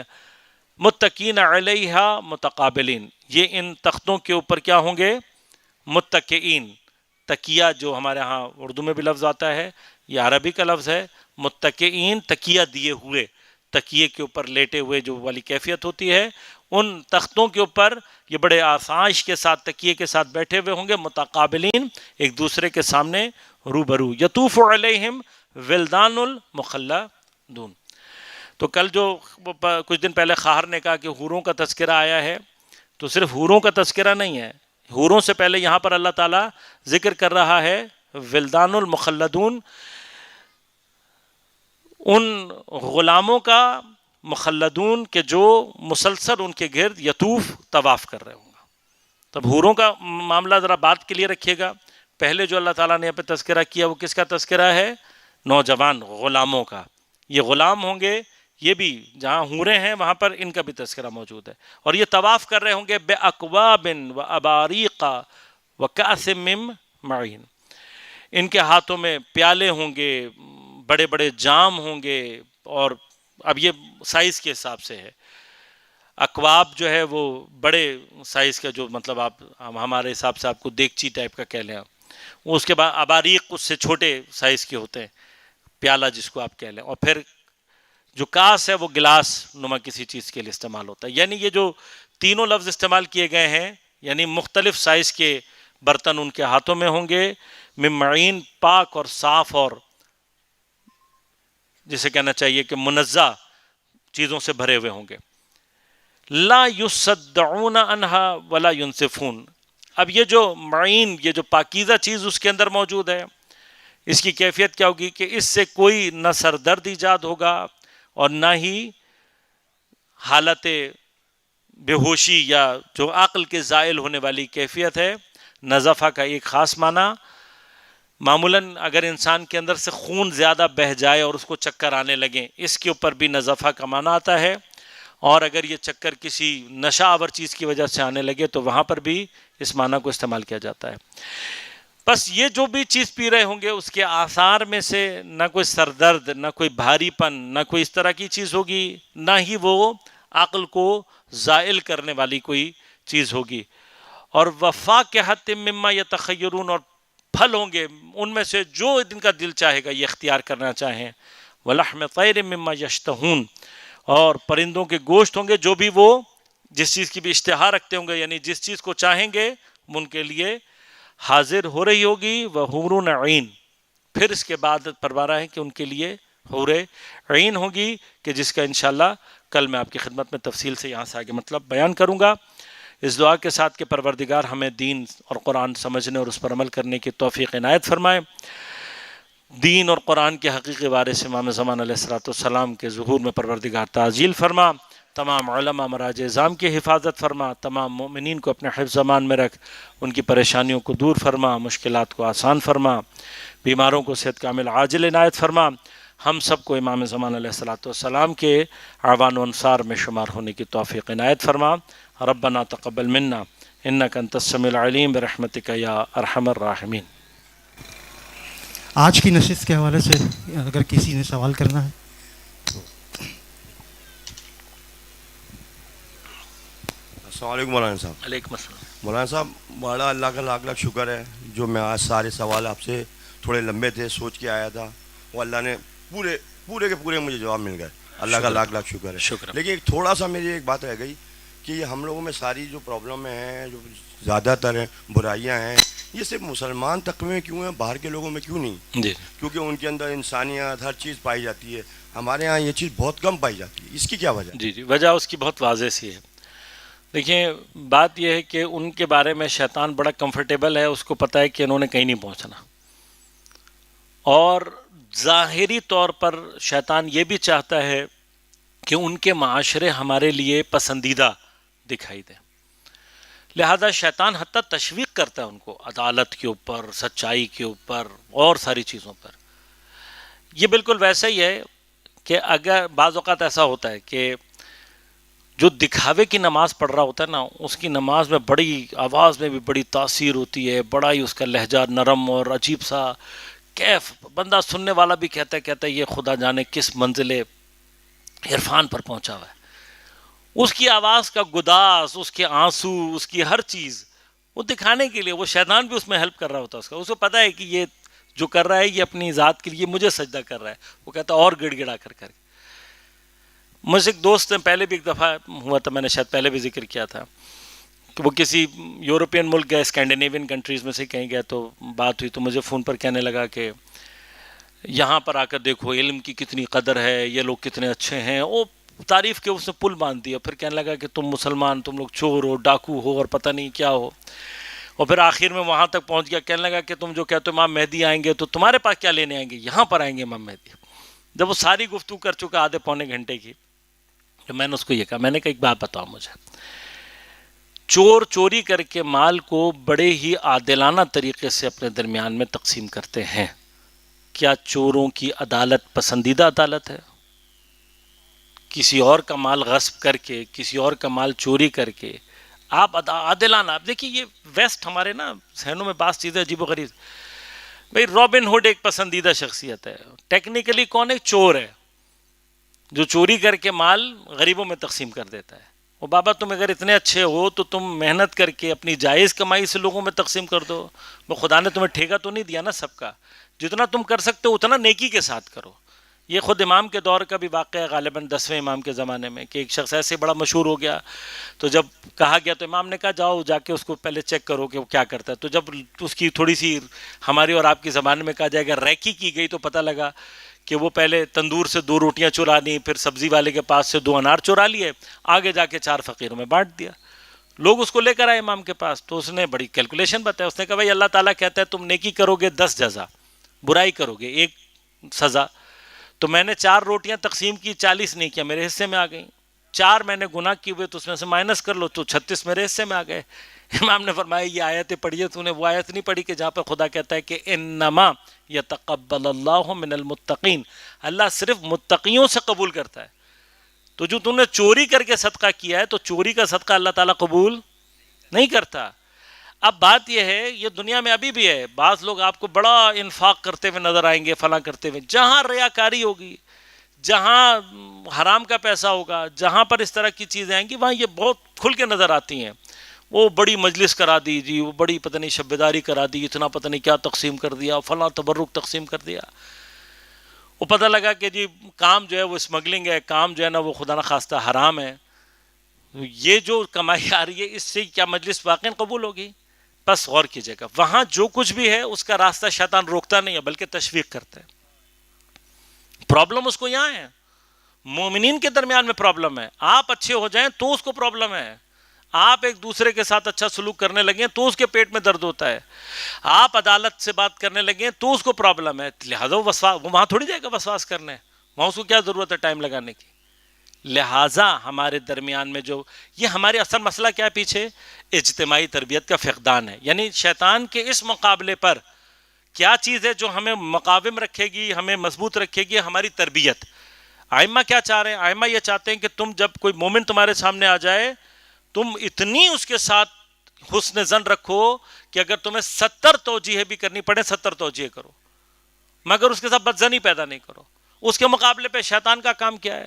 متقین علیہا متقابلین، یہ ان تختوں کے اوپر کیا ہوں گے؟ متقئین، تکیہ جو ہمارے ہاں اردو میں بھی لفظ آتا ہے، یہ عربی کا لفظ ہے، متقئین تکیہ دیے ہوئے، تکیے کے اوپر لیٹے ہوئے جو والی کیفیت ہوتی ہے، ان تختوں کے اوپر یہ بڑے آسائش کے ساتھ تکیے کے ساتھ بیٹھے ہوئے ہوں گے، متقابلین، ایک دوسرے کے سامنے روبرو، یطوف علیہم ولدان المخلدون۔ تو کل جو کچھ دن پہلے خواہر نے کہا کہ حوروں کا تذکرہ آیا ہے، تو صرف حوروں کا تذکرہ نہیں ہے، حوروں سے پہلے یہاں پر اللہ تعالیٰ ذکر کر رہا ہے ولدان المخلدون، ان غلاموں کا، مخلدون کے جو مسلسل ان کے گرد یطوف طواف کر رہے ہوں گا۔ تب حوروں کا معاملہ ذرا بات کے لیے رکھیے گا، پہلے جو اللہ تعالیٰ نے یہاں پہ تذکرہ کیا وہ کس کا تذکرہ ہے؟ نوجوان غلاموں کا۔ یہ غلام ہوں گے، یہ بھی جہاں حوریں ہیں وہاں پر ان کا بھی تذکرہ موجود ہے، اور یہ طواف کر رہے ہوں گے بِأَكْوَابٍ وَأَبَارِيقَ وَكَأْسٍ مِّن مَّعِينٍ، ان کے ہاتھوں میں پیالے ہوں گے، بڑے بڑے جام ہوں گے، اور اب یہ سائز کے حساب سے ہے، اکواب جو ہے وہ بڑے سائز کا، جو مطلب آپ ہمارے حساب سے آپ کو دیگچی ٹائپ کا کہہ لیں، اس کے بعد اباریق اس سے چھوٹے سائز کے ہوتے ہیں، پیالہ جس کو آپ کہہ لیں، اور پھر جو کاس ہے وہ گلاس نما کسی چیز کے لیے استعمال ہوتا ہے۔ یعنی یہ جو تینوں لفظ استعمال کیے گئے ہیں، یعنی مختلف سائز کے برتن ان کے ہاتھوں میں ہوں گے، من معین، پاک اور صاف، اور جسے کہنا چاہیے کہ منزہ چیزوں سے بھرے ہوئے ہوں گے۔ لا یصدعون عنہا ولا ینصفون، اب یہ جو معین، یہ جو پاکیزہ چیز اس کے اندر موجود ہے، اس کی کیفیت کیا ہوگی کہ اس سے کوئی نہ سر درد ایجاد ہوگا اور نہ ہی حالت بے ہوشی یا جو عقل کے زائل ہونے والی کیفیت ہے۔ نزفہ کا ایک خاص معنی، معمولاً اگر انسان کے اندر سے خون زیادہ بہہ جائے اور اس کو چکر آنے لگیں، اس کے اوپر بھی نزفہ کا معنی آتا ہے، اور اگر یہ چکر کسی نشہ آور چیز کی وجہ سے آنے لگے تو وہاں پر بھی اس معنی کو استعمال کیا جاتا ہے. بس یہ جو بھی چیز پی رہے ہوں گے اس کے آثار میں سے نہ کوئی سر درد، نہ کوئی بھاری پن، نہ کوئی اس طرح کی چیز ہوگی، نہ ہی وہ عقل کو زائل کرنے والی کوئی چیز ہوگی. اور وفاکہۃ مما یتخیرون، اور پھل ہوں گے ان میں سے جو ان کا دل چاہے گا یہ اختیار کرنا چاہیں. ولحم طیر مما یشتہون، اور پرندوں کے گوشت ہوں گے جو بھی وہ جس چیز کی بھی اشتہا رکھتے ہوں گے، یعنی جس چیز کو چاہیں گے ان کے لیے حاضر ہو رہی ہوگی. وحور عین، پھر اس کے بعد پروارہ ہے کہ ان کے لیے حور عین ہوگی، کہ جس کا انشاءاللہ کل میں آپ کی خدمت میں تفصیل سے یہاں سے آگے مطلب بیان کروں گا. اس دعا کے ساتھ کہ پروردگار ہمیں دین اور قرآن سمجھنے اور اس پر عمل کرنے کی توفیق عنایت فرمائے. دین اور قرآن کے حقیقی وارث امام زمان علیہ السلام کے ظہور میں پروردگار تعجیل فرما. تمام علماء مراجع اعظام کی حفاظت فرما. تمام مومنین کو اپنے حفظ امان میں رکھ، ان کی پریشانیوں کو دور فرما، مشکلات کو آسان فرما، بیماروں کو صحت کامل عاجل عنایت فرما. ہم سب کو امام زمان علیہ السلام کے اعوان و انصار میں شمار ہونے کی توفیق عنایت فرما. ربنا تقبل منا انک انت السمیع العلیم برحمتک یا ارحم الراحمین. آج کی نشست کے حوالے سے اگر کسی نے سوال کرنا ہے. السلام علیکم مولانا صاحب. علیکم السلام. مولانا صاحب بڑا اللہ کا لاکھ لاکھ شکر ہے جو میں آج سارے سوال آپ سے تھوڑے لمبے تھے سوچ کے آیا تھا، وہ اللہ نے پورے کے پورے مجھے جواب مل گئے. اللہ کا لاکھ لاکھ شکر ہے. شکر. لیکن ایک تھوڑا سا میری ایک بات رہ گئی کہ ہم لوگوں میں ساری جو پرابلم ہیں، جو زیادہ تر ہیں برائیاں ہیں، یہ صرف مسلمان طبقے میں کیوں ہیں، باہر کے لوگوں میں کیوں نہیں؟ جی. کیونکہ ان کے اندر انسانیت ہر چیز پائی جاتی ہے، ہمارے ہاں یہ چیز بہت کم پائی جاتی ہے. اس کی کیا وجہ؟ جی وجہ اس کی بہت واضح سی ہے. دیکھیں بات یہ ہے کہ ان کے بارے میں شیطان بڑا کمفرٹیبل ہے، اس کو پتہ ہے کہ انہوں نے کہیں نہیں پہنچنا، اور ظاہری طور پر شیطان یہ بھی چاہتا ہے کہ ان کے معاشرے ہمارے لیے پسندیدہ دکھائی دیں. لہذا شیطان حتیٰ تشویق کرتا ہے ان کو عدالت کے اوپر، سچائی کے اوپر اور ساری چیزوں پر. یہ بالکل ویسا ہی ہے کہ اگر بعض اوقات ایسا ہوتا ہے کہ جو دکھاوے کی نماز پڑھ رہا ہوتا ہے نا، اس کی نماز میں بڑی آواز میں بھی بڑی تاثیر ہوتی ہے، بڑا ہی اس کا لہجہ نرم اور عجیب سا کیف، بندہ سننے والا بھی کہتا ہے یہ خدا جانے کس منزل عرفان پر پہنچا ہوا ہے. اس کی آواز کا گداز، اس کے آنسو، اس کی ہر چیز وہ دکھانے کے لیے، وہ شیطان بھی اس میں ہیلپ کر رہا ہوتا ہے. اس کو پتہ ہے کہ یہ جو کر رہا ہے یہ اپنی ذات کے لیے مجھے سجدہ کر رہا ہے. وہ کہتا ہے اور گڑ گڑا کر مجھ سے ایک دوست نے پہلے بھی ایک دفعہ ہوا تھا، میں نے شاید پہلے بھی ذکر کیا تھا کہ وہ کسی یورپین ملک گئے، اسکینڈینیوین کنٹریز میں سے کہیں گئے، تو بات ہوئی تو مجھے فون پر کہنے لگا کہ یہاں پر آ کر دیکھو علم کی کتنی قدر ہے، یہ لوگ کتنے اچھے ہیں. وہ تعریف کے اس نے پل باندھ دیا. پھر کہنے لگا کہ تم مسلمان، تم لوگ چور ہو، ڈاکو ہو اور پتہ نہیں کیا ہو. اور پھر آخر میں وہاں تک پہنچ گیا، کہنے لگا کہ تم جو کہتے ہو امام مہدی آئیں گے تو تمہارے پاس کیا لینے آئیں گے، یہاں پر آئیں گے امام مہدی. جب وہ ساری گفتگو کر چکا آدھے پونے گھنٹے کی، تو میں نے اس کو یہ کہا، میں نے کہا ایک بات بتاؤ مجھے، چور چوری کر کے مال کو بڑے ہی عادلانہ طریقے سے اپنے درمیان میں تقسیم کرتے ہیں، کیا چوروں کی عدالت پسندیدہ عدالت ہے؟ کسی اور کا مال غصب کر کے، کسی اور کا مال چوری کر کے آپ عادلانہ، آپ دیکھیے یہ ویسٹ ہمارے نا ذہنوں میں بعض چیزیں عجیب و غریب. بھئی رابن ہوڈ ایک پسندیدہ شخصیت ہے، ٹیکنیکلی کون ہے؟ چور ہے جو چوری کر کے مال غریبوں میں تقسیم کر دیتا ہے. وہ بابا تم اگر اتنے اچھے ہو تو تم محنت کر کے اپنی جائز کمائی سے لوگوں میں تقسیم کر دو. وہ خدا نے تمہیں ٹھیکہ تو نہیں دیا نا سب کا، جتنا تم کر سکتے ہو اتنا نیکی کے ساتھ کرو. یہ خود امام کے دور کا بھی واقعہ ہے، غالباً 10ویں امام کے زمانے میں، کہ ایک شخص ایسے بڑا مشہور ہو گیا، تو جب کہا گیا تو امام نے کہا جاؤ جا کے اس کو پہلے چیک کرو کہ وہ کیا کرتا ہے. تو جب اس کی تھوڑی سی ہماری اور آپ کی زبان میں کہا جائے گا ریکی کی گئی، تو پتہ لگا کہ وہ پہلے تندور سے 2 روٹیاں چرا لیں، پھر سبزی والے کے پاس سے 2 انار چرا لیے، آگے جا کے 4 فقیروں میں بانٹ دیا. لوگ اس کو لے کر آئے امام کے پاس، تو اس نے بڑی کیلکولیشن بتایا. اس نے کہا بھائی اللہ تعالیٰ کہتا ہے تم نیکی کرو گے 10 جزا، برائی کرو گے 1 سزا. تو میں نے 4 روٹیاں تقسیم کی، 40 نیکیاں میرے حصے میں آ گئیں. 4 میں نے گناہ کیے ہوئے تو اس میں سے مائنس کر لو تو 36 میرے حصے میں آ گئے. امام نے فرمایا یہ آیتیں پڑھی تو نے وہ آیت نہیں پڑھی کہ جہاں پہ خدا کہتا ہے کہ انما یتقبل اللہ من المتقین، اللہ صرف متقیوں سے قبول کرتا ہے. تو جو تم نے چوری کر کے صدقہ کیا ہے تو چوری کا صدقہ اللہ تعالیٰ قبول نہیں کرتا. اب بات یہ ہے، یہ دنیا میں ابھی بھی ہے، بعض لوگ آپ کو بڑا انفاق کرتے ہوئے نظر آئیں گے، فلاں کرتے ہوئے. جہاں ریاکاری ہوگی، جہاں حرام کا پیسہ ہوگا، جہاں پر اس طرح کی چیزیں آئیں گی، وہاں یہ بہت کھل کے نظر آتی ہیں. وہ بڑی مجلس کرا دی جی، وہ بڑی پتہ نہیں شب بیداری کرا دی، اتنا پتہ نہیں کیا تقسیم کر دیا، فلاں تبرک تقسیم کر دیا. وہ پتہ لگا کہ جی کام جو ہے وہ اسمگلنگ ہے، کام جو ہے نا وہ خدا نخواستہ حرام ہے. یہ جو کمائی آ رہی ہے اس سے کیا مجلس واقعی قبول ہوگی؟ بس غور کیجیے گا، وہاں جو کچھ بھی ہے اس کا راستہ شیطان روکتا نہیں ہے بلکہ تشویق کرتا ہے. پرابلم اس کو یہاں ہے، مومنین کے درمیان میں پرابلم ہے. آپ اچھے ہو جائیں تو اس کو پرابلم ہے، آپ ایک دوسرے کے ساتھ اچھا سلوک کرنے لگیں تو اس کے پیٹ میں درد ہوتا ہے، آپ عدالت سے بات کرنے لگیں تو اس کو پرابلم ہے. لہٰذا وہ وہاں تھوڑی جائے گا وسواس کرنے، وہاں اس کو کیا ضرورت ہے ٹائم لگانے کی. لہٰذا ہمارے درمیان میں جو یہ ہمارے اصل مسئلہ کیا ہے پیچھے، اجتماعی تربیت کا فقدان ہے. یعنی شیطان کے اس مقابلے پر کیا چیز ہے جو ہمیں مقاوم رکھے گی، ہمیں مضبوط رکھے گی؟ ہماری تربیت. ائمہ کیا چاہ رہے ہیں؟ ائمہ یہ چاہتے ہیں کہ تم جب کوئی مومن تمہارے سامنے آ جائے تم اتنی اس کے ساتھ حسن ظن رکھو کہ اگر تمہیں 70 توجیہ بھی کرنی پڑے 70 توجیہ کرو، مگر اس کے ساتھ بدظنی پیدا نہیں کرو. اس کے مقابلے پہ شیطان کا کام کیا ہے؟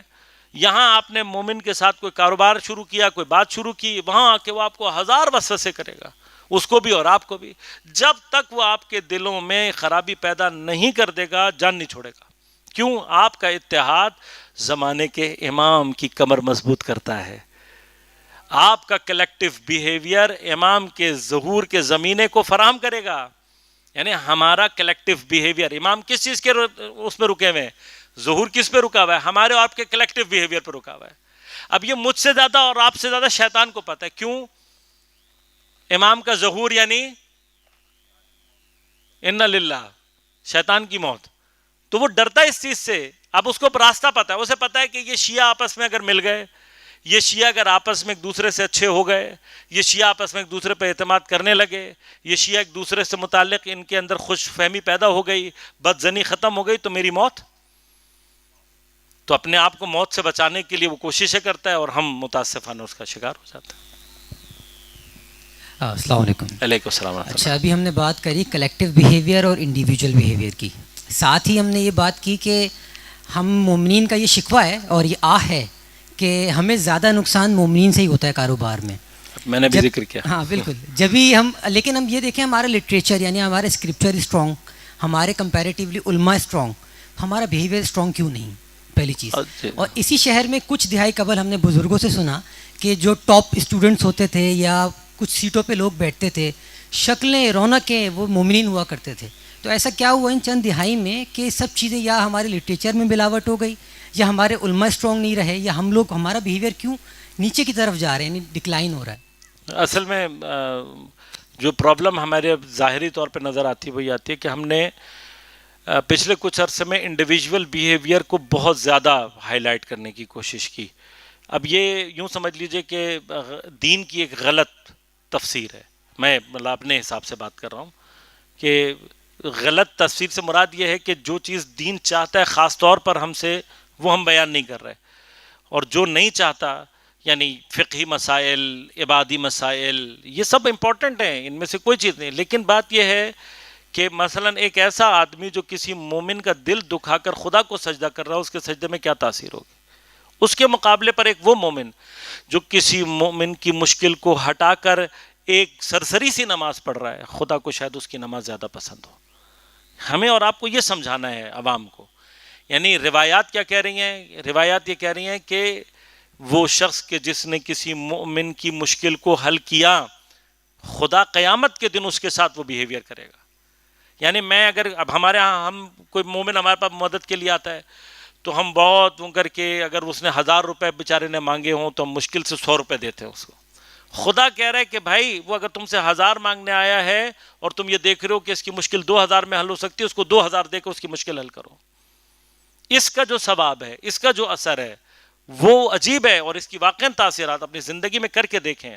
یہاں آپ نے مومن کے ساتھ کوئی کاروبار شروع کیا، کوئی بات شروع کی، وہاں آ کے وہ آپ کو 1000 وسوسے کرے گا، اس کو بھی اور آپ کو بھی. جب تک وہ آپ کے دلوں میں خرابی پیدا نہیں کر دے گا جان نہیں چھوڑے گا. کیوں؟ آپ کا اتحاد زمانے کے امام کی کمر مضبوط کرتا ہے. آپ کا کلیکٹیو بیہیویئر امام کے ظہور کے زمینے کو فراہم کرے گا. یعنی ہمارا کلیکٹیو بیہیویئر، امام کس چیز کے اس میں رکے ہوئے ہیں؟ ظہور کس پہ رکا ہوا ہے؟ ہمارے اور آپ کے کلیکٹیو بیہیویئر پہ رکا ہوا ہے. اب یہ مجھ سے زیادہ اور آپ سے زیادہ شیطان کو پتہ ہے. کیوں؟ امام کا ظہور یعنی انا للہ، شیطان کی موت. تو وہ ڈرتا ہے اس چیز سے. اب اس کو راستہ پتہ ہے، اسے پتہ ہے کہ یہ شیعہ آپس میں اگر مل گئے، یہ شیعہ اگر آپس میں ایک دوسرے سے اچھے ہو گئے، یہ شیعہ آپس میں ایک دوسرے پہ اعتماد کرنے لگے، یہ شیعہ ایک دوسرے سے متعلق ان کے اندر خوش فہمی پیدا ہو گئی، بدظنی ختم ہو گئی، تو میری موت. تو اپنے آپ کو موت سے بچانے کے لیے وہ کوششیں کرتا ہے اور ہم متاسفانہ اس کا شکار ہو جاتا ہے. السلام علیکم. علیکم السلام ورحمۃ اچھا، ابھی ہم نے بات کری کلیکٹیو بیہیویئر اور انڈیویجول بیہیویئر کی، ساتھ ہی ہم نے یہ بات کی کہ ہم مومنین کا یہ شکوہ ہے اور یہ آہ ہے کہ ہمیں زیادہ نقصان مومنین سے ہی ہوتا ہے کاروبار میں. میں نے بھی ذکر کیا. ہاں بالکل. جبھی ہم لیکن ہم یہ دیکھیں ہمارا لٹریچر یعنی ہمارا اسکرپچر اسٹرانگ، ہمارے کمپیریٹیولی علماء اسٹرانگ، ہمارا بیہیویئر اسٹرانگ کیوں نہیں؟ پہلی چیز. اور اسی شہر میں کچھ دہائی قبل ہم نے بزرگوں سے سنا کہ جو ٹاپ اسٹوڈنٹس ہوتے تھے یا کچھ سیٹوں پہ لوگ بیٹھتے تھے، شکلیں رونقیں وہ مومنین ہوا کرتے تھے. تو ایسا کیا ہوا ان چند دہائی میں کہ سب چیزیں یا ہمارے لٹریچر میں ملاوٹ ہو گئی، یا ہمارے علماء اسٹرانگ نہیں رہے، یا ہم لوگ ہمارا بیہیویئر کیوں نیچے کی طرف جا رہے ہیں، یعنی ڈکلائن ہو رہا ہے؟ اصل میں جو پرابلم ہمارے ظاہری طور پہ نظر آتی ہے وہ یہ آتی ہے کہ ہم نے پچھلے کچھ عرصے میں انڈیویجول بیہیویئر کو بہت زیادہ ہائی لائٹ کرنے کی کوشش کی. اب یہ یوں سمجھ لیجئے کہ دین کی ایک غلط تفسیر ہے. میں مطلب اپنے حساب سے بات کر رہا ہوں کہ غلط تفسیر سے مراد یہ ہے کہ جو چیز دین چاہتا ہے خاص طور پر ہم سے، وہ ہم بیان نہیں کر رہے، اور جو نہیں چاہتا یعنی فقہی مسائل، عبادی مسائل، یہ سب امپورٹنٹ ہیں، ان میں سے کوئی چیز نہیں. لیکن بات یہ ہے کہ مثلا ایک ایسا آدمی جو کسی مومن کا دل دکھا کر خدا کو سجدہ کر رہا ہے، اس کے سجدے میں کیا تاثیر ہوگی؟ اس کے مقابلے پر ایک وہ مومن جو کسی مومن کی مشکل کو ہٹا کر ایک سرسری سی نماز پڑھ رہا ہے، خدا کو شاید اس کی نماز زیادہ پسند ہو. ہمیں اور آپ کو یہ سمجھانا ہے عوام کو. یعنی روایات کیا کہہ رہی ہیں؟ روایات یہ کہہ رہی ہیں کہ وہ شخص کہ جس نے کسی مومن کی مشکل کو حل کیا، خدا قیامت کے دن اس کے ساتھ وہ بیہیویئر کرے گا. یعنی میں اگر اب ہمارے ہاں ہم کوئی مومن ہمارے پاس مدد کے لیے آتا ہے تو ہم بہت وہ کر کے اگر اس نے 1000 روپے بیچارے نے مانگے ہوں تو ہم مشکل سے 100 روپے دیتے ہیں اس کو. خدا کہہ رہا ہے کہ بھائی وہ اگر تم سے 1000 مانگنے آیا ہے اور تم یہ دیکھ رہے ہو کہ اس کی مشکل 2000 میں حل ہو سکتی ہے، اس کو 2000 دے کے اس کی مشکل حل کرو. اس کا جو ثواب ہے، اس کا جو اثر ہے وہ عجیب ہے، اور اس کی واقعاً تاثیرات اپنی زندگی میں کر کے دیکھیں.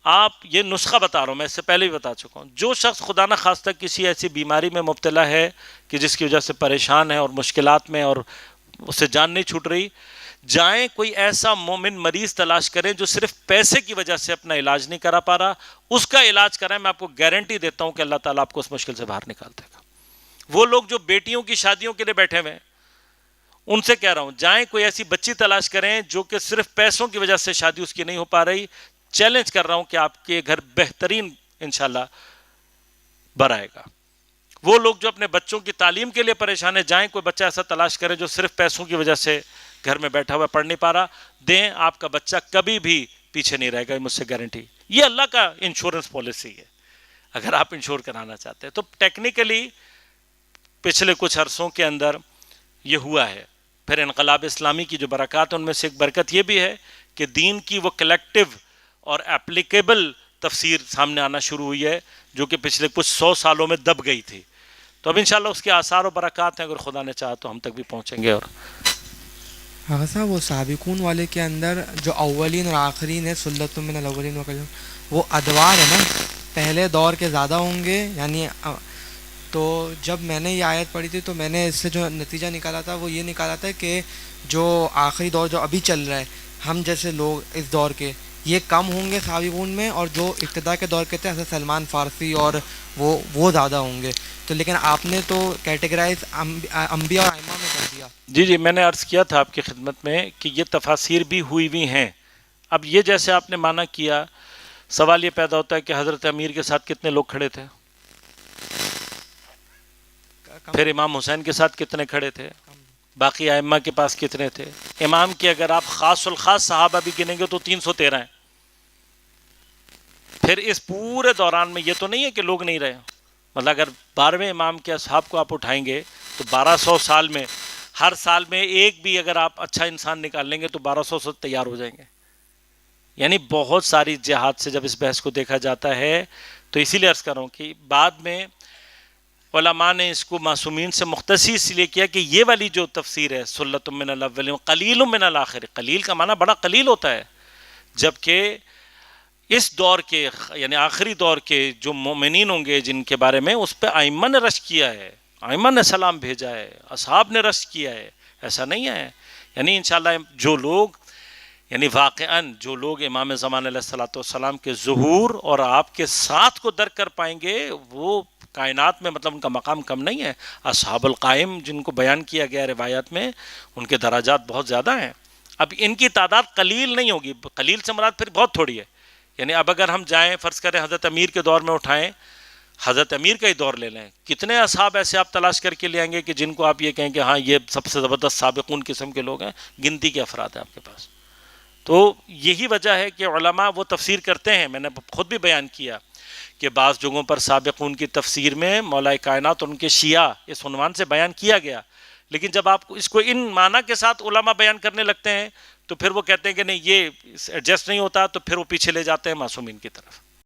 آپ یہ نسخہ بتا رہا ہوں، میں اس سے پہلے بھی بتا چکا ہوں. جو شخص خدا نہ خواستہ کسی ایسی بیماری میں مبتلا ہے کہ جس کی وجہ سے پریشان ہے اور مشکلات میں اور اس سے جان نہیں چھوٹ رہی، جائیں کوئی ایسا مومن مریض تلاش کریں جو صرف پیسے کی وجہ سے اپنا علاج نہیں کرا پا رہا، اس کا علاج کرائیں. میں آپ کو گارنٹی دیتا ہوں کہ اللہ تعالیٰ آپ کو اس مشکل سے باہر نکال دے گا. وہ لوگ جو بیٹیوں کی شادیوں کے لیے بیٹھے ہوئے ہیں، ان سے کہہ رہا ہوں جائیں کوئی ایسی بچی تلاش کریں جو کہ صرف پیسوں کی وجہ سے شادی اس کی نہیں ہو پا رہی. چیلنج کر رہا ہوں کہ آپ کے گھر بہترین انشاءاللہ بر آئے گا. وہ لوگ جو اپنے بچوں کی تعلیم کے لیے پریشان ہیں، جائیں کوئی بچہ ایسا تلاش کریں جو صرف پیسوں کی وجہ سے گھر میں بیٹھا ہوا پڑھ نہیں پا رہا. دیں، آپ کا بچہ کبھی بھی پیچھے نہیں رہے گا، مجھ سے گارنٹی. یہ اللہ کا انشورنس پالیسی ہے اگر آپ انشور کرانا چاہتے ہیں. تو ٹیکنیکلی پچھلے کچھ عرصوں کے اندر یہ ہوا ہے. پھر انقلاب اسلامی کی جو برکات ہیں، ان میں سے ایک برکت یہ بھی ہے کہ دین کی وہ کلیکٹیو اور اپلیکیبل تفسیر سامنے آنا شروع ہوئی ہے جو کہ پچھلے کچھ 100 سالوں میں دب گئی تھی. تو اب انشاءاللہ اس کے آثار و برکات ہیں، اگر خدا نے چاہا تو ہم تک بھی پہنچیں گے. اور ہاں صاحب، وہ سابقون والے کے اندر جو اولین اور آخرین ہے، سلۃ من الاولین وہ ادوار ہے نا، پہلے دور کے زیادہ ہوں گے. یعنی تو جب میں نے یہ آیت پڑھی تھی تو میں نے اس سے جو نتیجہ نکالا تھا وہ یہ نکالا تھا کہ جو آخری دور جو ابھی چل رہا ہے، ہم جیسے لوگ اس دور کے یہ کم ہوں گے سابقون میں، اور جو ابتدا کے دور کے تھے حضرت سلمان فارسی اور وہ زیادہ ہوں گے. تو لیکن آپ نے تو کیٹیگرائز انبیاء اور ائمہ میں کر دیا. جی میں نے عرض کیا تھا آپ کی خدمت میں کہ یہ تفاسیر بھی ہوئی ہیں. اب یہ جیسے آپ نے معنی کیا، سوال یہ پیدا ہوتا ہے کہ حضرت امیر کے ساتھ کتنے لوگ کھڑے تھے، پھر امام حسین کے ساتھ کتنے کھڑے تھے، باقی ائمہ کے پاس کتنے تھے. امام کے اگر آپ خاص الخاص صحابہ بھی گنیں گے تو 313 ہیں. پھر اس پورے دوران میں یہ تو نہیں ہے کہ لوگ نہیں رہے. مطلب اگر 12ویں امام کے اصحاب کو آپ اٹھائیں گے تو 1200 سال میں ہر سال میں ایک بھی اگر آپ اچھا انسان نکال لیں گے تو 1200 سے تیار ہو جائیں گے. یعنی بہت ساری جہات سے جب اس بحث کو دیکھا جاتا ہے تو اسی لیے عرض کر رہا ہوں کہ بعد میں علماء نے اس کو معصومین سے مختص اس لیے کیا کہ یہ والی جو تفسیر ہے سلۃ من الاولین قلیل من الآخرین، قلیل کا معنی بڑا قلیل ہوتا ہے، جبکہ اس دور کے یعنی آخری دور کے جو مومنین ہوں گے جن کے بارے میں اس پہ ائمہ نے رشک کیا ہے، ائمہ نے سلام بھیجا ہے، اصحاب نے رشک کیا ہے. ایسا نہیں ہے. یعنی انشاءاللہ جو لوگ یعنی واقعاً جو لوگ امام زمان علیہ الصلوۃ والسلام کے ظہور اور آپ کے ساتھ کو درک کر پائیں گے وہ کائنات میں مطلب ان کا مقام کم نہیں ہے. اصحاب القائم جن کو بیان کیا گیا روایات میں، ان کے درجات بہت زیادہ ہیں. اب ان کی تعداد قلیل نہیں ہوگی، قلیل سے مراد پھر بہت تھوڑی ہے. یعنی اب اگر ہم جائیں فرض کریں حضرت امیر کے دور میں اٹھائیں، حضرت امیر کا ہی دور لے لیں، کتنے اصحاب ایسے آپ تلاش کر کے لے آئیں گے کہ جن کو آپ یہ کہیں کہ ہاں یہ سب سے زبردست سابقون قسم کے لوگ ہیں، گنتی کے افراد ہیں آپ کے پاس. تو یہی وجہ ہے کہ علماء وہ تفسیر کرتے ہیں. میں نے خود بھی بیان کیا کہ بعض جگہوں پر سابقون کی تفسیر میں مولا کائنات اور ان کے شیعہ اس عنوان سے بیان کیا گیا، لیکن جب آپ اس کو ان معنی کے ساتھ علماء بیان کرنے لگتے ہیں تو پھر وہ کہتے ہیں کہ نہیں یہ ایڈجسٹ نہیں ہوتا، تو پھر وہ پیچھے لے جاتے ہیں معصومین کی طرف.